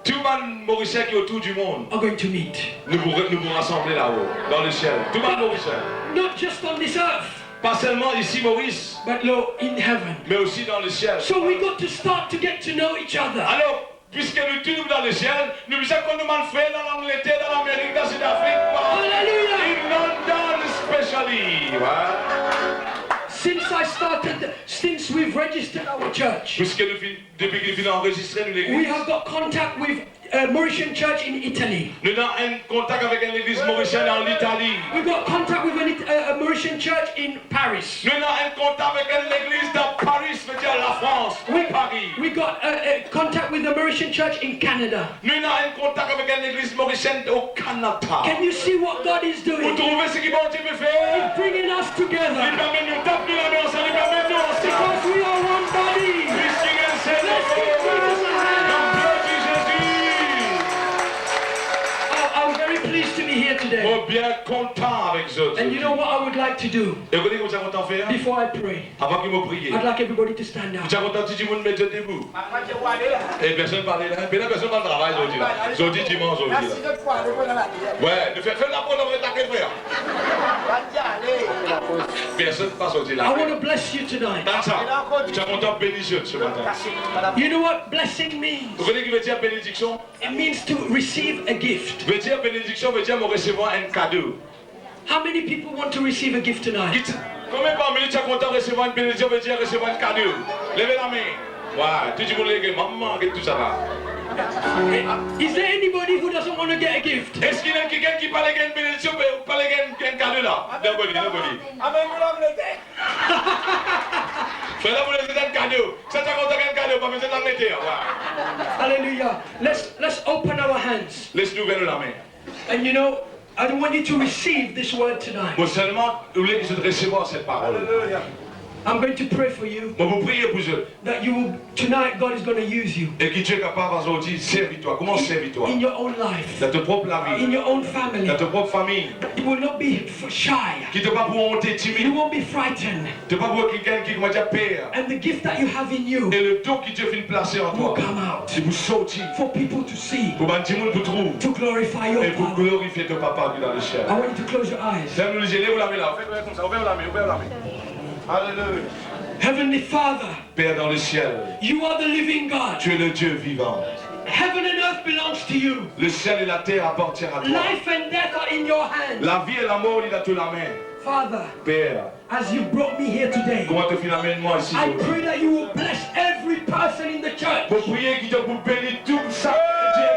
Tout le monde mauricien qui est autour du monde, are going to meet. nous vous rassembler là-haut, dans le ciel. Tout le monde mauricien. Not just on this earth, Pas seulement ici Maurice, but Lord, in heaven. mais aussi dans le ciel. So we got to start to get to know each other. Alors, puisque nous tous dans le ciel, nous nous qu'on demande frère dans l'Angleterre, dans l'Amérique, dans le Sud-Afrique, Hallelujah! in London especially. Ouais. Since we've registered our church, Puisque depuis que nous venons enregistrer nous we l'église, have got contact with Mauritian church in Italy. Nous avons un contact avec une église mauricienne en Italie. We've got contact with a Mauritian church in Paris. Nous avons un contact avec une église dans Paris, c'est-à-dire la France, Paris. We got contact with the Mauritian church in Canada. Nous avons un contact avec une église mauricienne au Canada. Can you see what God is Vous doing? trouvez ce qu'il va faire? Bringing us Il together. permet de nous taper la main ensemble, il permet de nous ensemble. Because we are one body. Let's give Jesus a hand. I'm very pleased to be here today. Moi bien content avec eux. And you know what I would like to do Et vous voyez comment ça content faire? before I pray? Avant qu'il me prie. I'd like everybody to stand up. Vous êtes content si tout le monde met debout? Et personne ne parle là. Mais là, personne ne parle de travail aujourd'hui là. Aujourd'hui, dimanche aujourd'hui là. Ouais, fais la bonne avec ta frère. Personne ne passe aujourd'hui là. I want to bless you tonight. Dans ça, tu es content de bénédiction ce matin. You know what blessing means? Vous connaissez ce qui veut dire bénédiction? It means to receive a gift. Veut dire bénédiction, veut dire me recevoir un cadeau. How many people want to receive a gift tonight? Combien parmi nous tu es content de recevoir une bénédiction, veut dire recevoir un cadeau? Levez la main. Ouais, tout le monde dit maman, tout ça là. Is there anybody who doesn't want to get a gift? Est-ce qu'il y a quelqu'un qui parle d'une bénédiction ou parle d'un cadeau là? Nobody. Fais-la pour les un cadeau. Ça t'as content d'un cadeau, pas besoin d'en mettre. Hallelujah. Let's open our hands. Laisse-nous ouvrir la main. And you know, I want you to receive this word tonight. Moi seulement, vous voulez que je recevoir cette parole. I'm going to pray for you Moi vous priez pour eux. that you will, tonight God is going to use you Et que Dieu est capable aujourd'hui de servir toi. Comment servir toi? in your own life, Dans ta propre in vie, your own family. dans ta propre famille. You will not be shy. Qui te pas pour honter You timide. won't be frightened. Tu pas pour quelqu'un qui comment dire père. And the gift that you have in you Et le don qui Dieu vient placer en will toi. come out C'est pour sortir. for people to see, Pour que tout le monde vous trouve. to glorify your Et pour Father. glorifier ton papa qui est dans le ciel. I want you to close your eyes. Fais nous les lève la main là. Faites comme ça. Ouvre la main. Ouvre la main. Alléluia. Heavenly Father, Père dans le ciel. you are the living God. Tu es le Dieu vivant. Heaven and earth belongs to you. Le ciel et la terre appartiennent à toi. Life and death are in your hands. La vie et la mort, il est dans toute la main. Father, Père, as you brought me here today, comment te filer moi ici? I pray that you will bless every person in the church. Pour prier qu'il te pour bénir tout ça,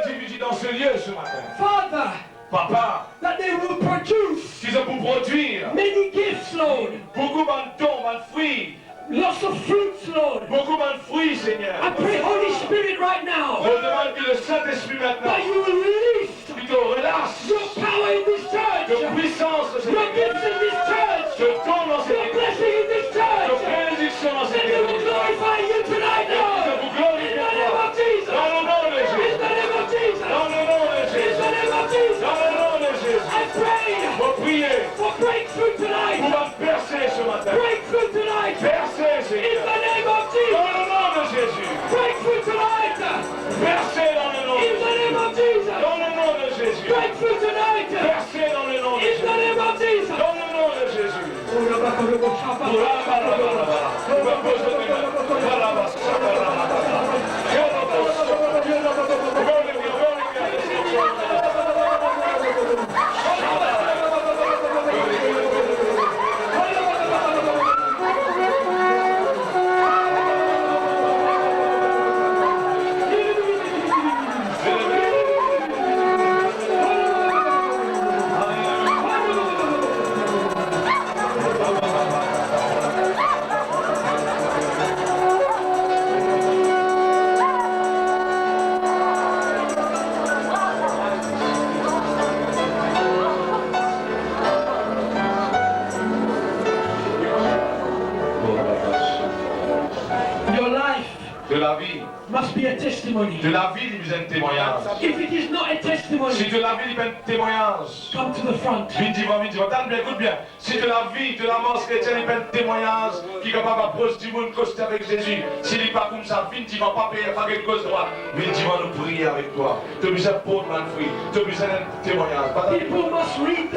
individu dans ce lieu ce matin. Father, Papa, that they will produce qu'ils ont pour produire many gifts, Lord. beaucoup de dons, de fruits, Lots of fruits, Lord. beaucoup de fruits, Seigneur. I pray, Holy Spirit, right now, Je demande que le Saint-Esprit maintenant, that you will release qu'il te relâche your power in this church, de puissance de cette your église, gifts in this church, de dons dans cette your église, blessing in this de church, bénédiction dans and cette they will église. glorify you tonight, Que Lord. vous In glorifiez the name toi. of Jesus. Dans le nom de In Jésus. the name of Jesus. Dans le nom de In Jésus. the name of Jesus. Dans le nom de Jésus. I pray Pour prier, for breakthrough pour tonight. percer ce matin. Breakthrough tonight. Percer, In Seigneur. the name of Dans Jesus. le nom de Jésus. Breakthrough tonight. Percer dans le nom de In the Jésus. name of Jesus. Dans le nom de Jésus. Breakthrough tonight. Percer dans le nom de In Jésus. the name of Jesus. Dans le nom de Jésus. Your life De la vie. must be a testimony. De la vie, il y a un témoignage. If it is not a Si testimony, de la vie, il y a un témoignage. come to the front. Vite, t'as bien, écoute bien. Si de la vie, de la mort chrétienne, il y a un témoignage qui est capable d'approcher du monde costé avec Jésus. S'il n'est pas comme ça, vite, tu vas pas payer pas quelque chose de droit. Vite, tu vas nous prier avec toi. Tu as besoin de porter un fruit. Tu as besoin d'un témoignage. People must read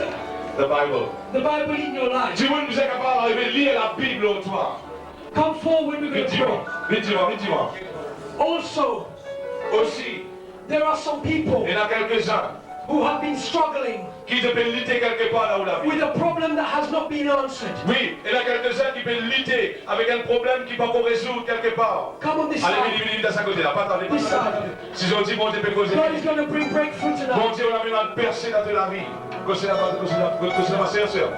The Bible. the Bible in your life. Du monde, vous êtes capable de lire la Bible en toi. Come forward, we're going Vite, to dis-moi. pray. Vite, dis-moi, vite, dis-moi. Also, Aussi, there are some people il y en a quelques-uns who have been struggling qui te peuvent lutter quelque part là où la vie. with a problem that has not been answered. Oui, il y a quelques-uns qui peuvent lutter avec un problème qui ne peut pas résoudre quelque part. Come on this Allez, side. venez de sa côté là, pas attendez, pas attendez. Si je dis bon Dieu peut causer. God is going to bring breakthrough Bon tonight. Dieu, on a mis une percée dans la vie. Causer ma sœur.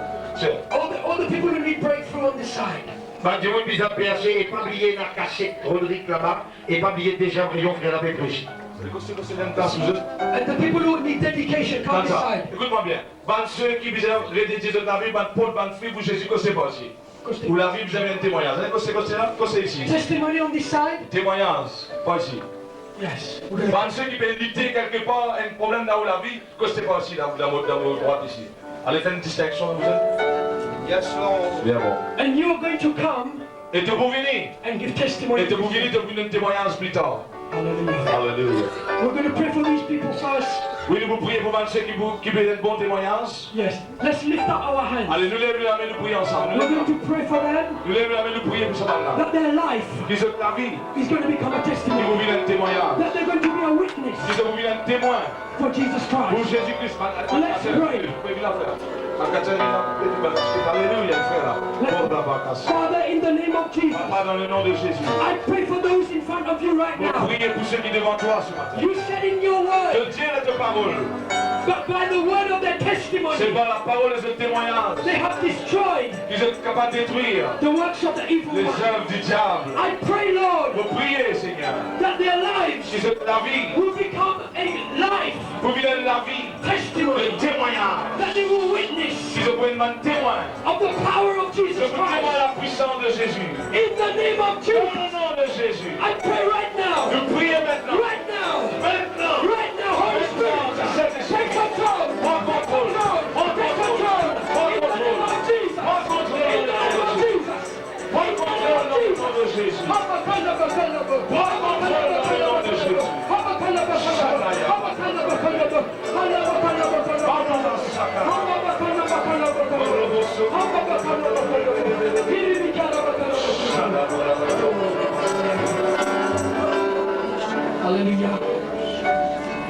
All the people who need breakthrough on this side. Bah, Dieu, vous avez percé et pas oublier la cassette Rodrigue là-bas et pas oublier déjà Brion frère la plus. And the people who need dedication, come this side. Écoute-moi bien. Ceux qui visent redédier de la vie, Paul, fille pour Jésus, que c'est pas aussi. Ou la vie, vous avez un témoignage. C'est ici. Testimony on this side? Témoignage, pas ici. Yes. Ceux qui peuvent lutter quelque part, un problème dans la vie, que c'est pas aussi dans votre droite ici. Allez faire une distinction, vous êtes. Yes, Lord. Bien bon. And you are going to come Et te vous venir. and give testimony. Et te vous venir, te vous donner un témoignage plus tard. Hallelujah. Alléluia. We're going to pray for these people first. Oui, nous vous prions pour ceux qui veulent un bon témoignage. Yes. Let's lift up our hands. Allez, nous lèvons la main, nous prions ensemble. We're going to pray for them Nous lèvons la main, nous prions pour ce matin. that their life Qu'ils ont la vie, is going to become a qu'ils testimony. vous viennent un témoignage. That they're going to be a witness Qu'ils vous viennent un témoin for Jesus pour Christ. Jésus-Christ. Let's pray. Alléluia, frère. Father, in the name of Jesus, Papa, dans le nom de Jésus. I pray for those in front of you right Nous now. prions pour ceux qui sont devant toi ce matin. You said in your word, Je tiens ta parole. but by the word of their C'est testimony, par la parole de ce témoignage they have destroyed qu'ils sont capables de détruire the works of the evil les one. œuvres du diable. I pray, Lord, Vous priez, Seigneur. that their lives Qu'ils ont la vie. will become a life Vous vivez la vie. testimony, Le témoignage. that they will witness Qu'ils ont un témoin. of the power of Je Jesus vous témoigne Christ. la puissance de Jésus. In the name of Dans Jesus, le nom de Jésus. I pray right now, Nous prions maintenant. right now, Maintenant. right now, Holy Spirit, take control, take control, take control, in the name of Jesus, in the name of Jesus, in the name of Jesus. Hallelujah.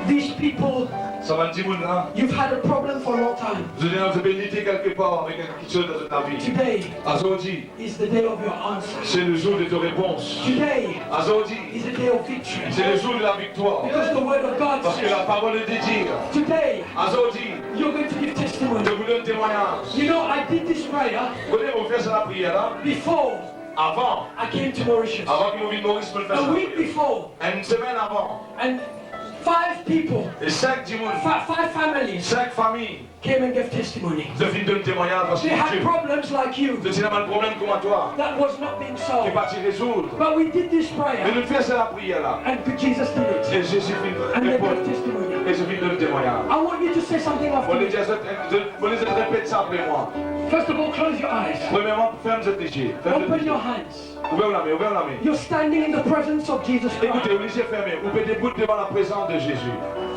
These people, Ça va dire, là. you've had a problem for a long time. Vous avez lutter quelque part avec quelque chose dans ta vie. Today Aujourd'hui, is the day of your answer. c'est le jour de ta réponse. Today Aujourd'hui, is the day of victory. c'est le jour de la victoire. Because the word of God Parce que la says, parole de Dieu. today Aujourd'hui, you're going to give testimony. je vous donne témoignage. You know, I did this prayer Vous connaissez, vous faites la prière là. before Avant, I came to Mauritius. avant que vous veniez Maurice pour le faire A ça. week before, Une semaine avant. and 5 people, Et 5 dimanches, 5 families 5 familles, came and gave testimony. de viennent donner témoignage parce que They had Dieu. problems like you Vous avez un problème comme toi. that was not being Qui est solved. parti résoudre. But we did this Mais prayer, nous faisons la prière là. and Jesus did it. Et Jésus fit And they répondre. gave testimony. Et je vis de le témoignage. I want you to say something Vous after me. les répétez ça après moi. First of all, close your eyes. Premièrement, ferme cette yeux. Open your hands. Ouvrez la main, ouvrez la main. You're standing in the presence of Jesus Christ. Écoutez, vous laissez fermer. Vous mettez debout devant la présence de Jésus.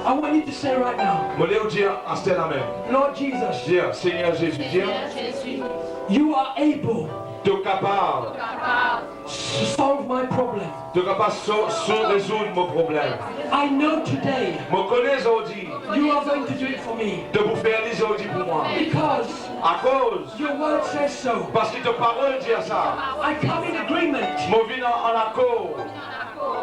I want you to say right now, Vous allez dire en stelle la main. Lord Jesus, Dire, Seigneur Jésus, dire, you are able tu es capable. to solve my problem. Tu es capable de résoudre mon problème. I know today Je connais aujourd'hui you are going to do it for me de vous faire lire aujourd'hui pour moi. because À cause, your word says so. parce que ta parole dit ça. I come in agreement Je vis en accord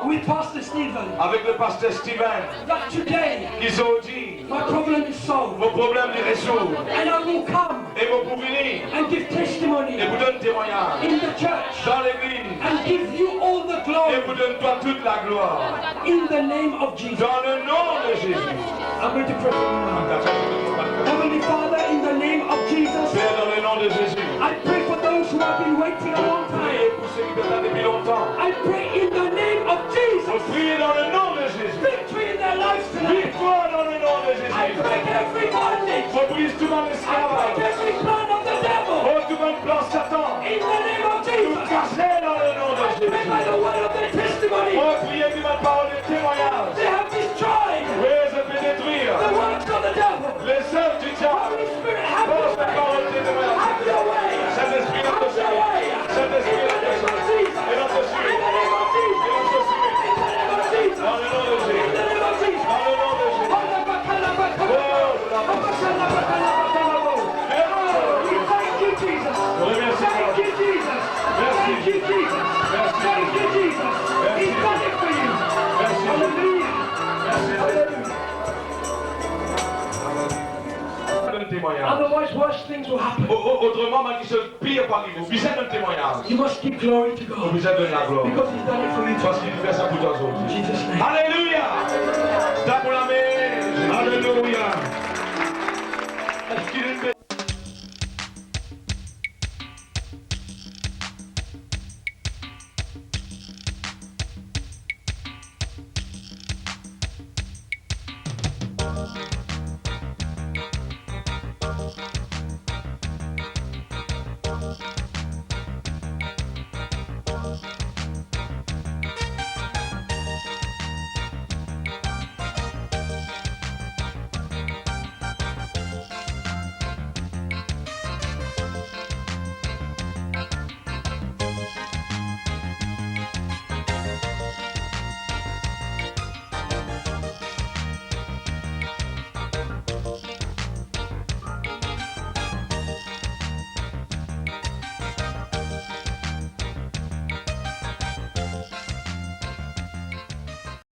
with Pastor Stephen avec le pasteur Steven. that today Ils ont dit, my problem is solved mon problème est résolu. and I will come Et vous pouvez venir and give testimony et vous donne témoignage in the church dans l'église. and give you all the Et glory vous donne toi toute la gloire. in the name of Jesus. Dans le nom de Jésus. I'm going to pray for you now. Heavenly Father, in the name of Jesus, Père, dans le nom de Jésus. I pray for those who have been waiting a long time. Priez pour ceux qui sont là depuis longtemps. I pray in the name of Vous Jesus, priez dans le nom de Jésus. victory in their lives tonight. Victoire dans le nom de I Jésus. break every bondage. Vous brise tout dans I break l'esclavage. every plan of the devil. Oh, tout dans le plan Satan. In the name of Tout Jesus, cassé dans le nom de I pray by Jésus. the word of their testimony. Oh, priez qui ma parole de témoignage. They have destroyed Oui, je peux détruire the works of the devil. les œuvres du diable. Holy Spirit, have Oh, your cette way. parole de témoignage. Have your way. Saint-Esprit, Have notre your way. Saint-Esprit, In the name of Jesus. Et notre In the name of Jesus. In the name of Jesus. Dans le nom de In Jésus. the name of Jesus. Dans le nom de Jésus. témoignage. Otherwise, worse things will happen. Autrement, mal qui se pire par vous. Vous êtes un témoignage. You must give glory to God Vous êtes de la gloire. because He's done it for you. Parce qu'il fait ça pour toi aujourd'hui. In Jesus' name. Alléluia.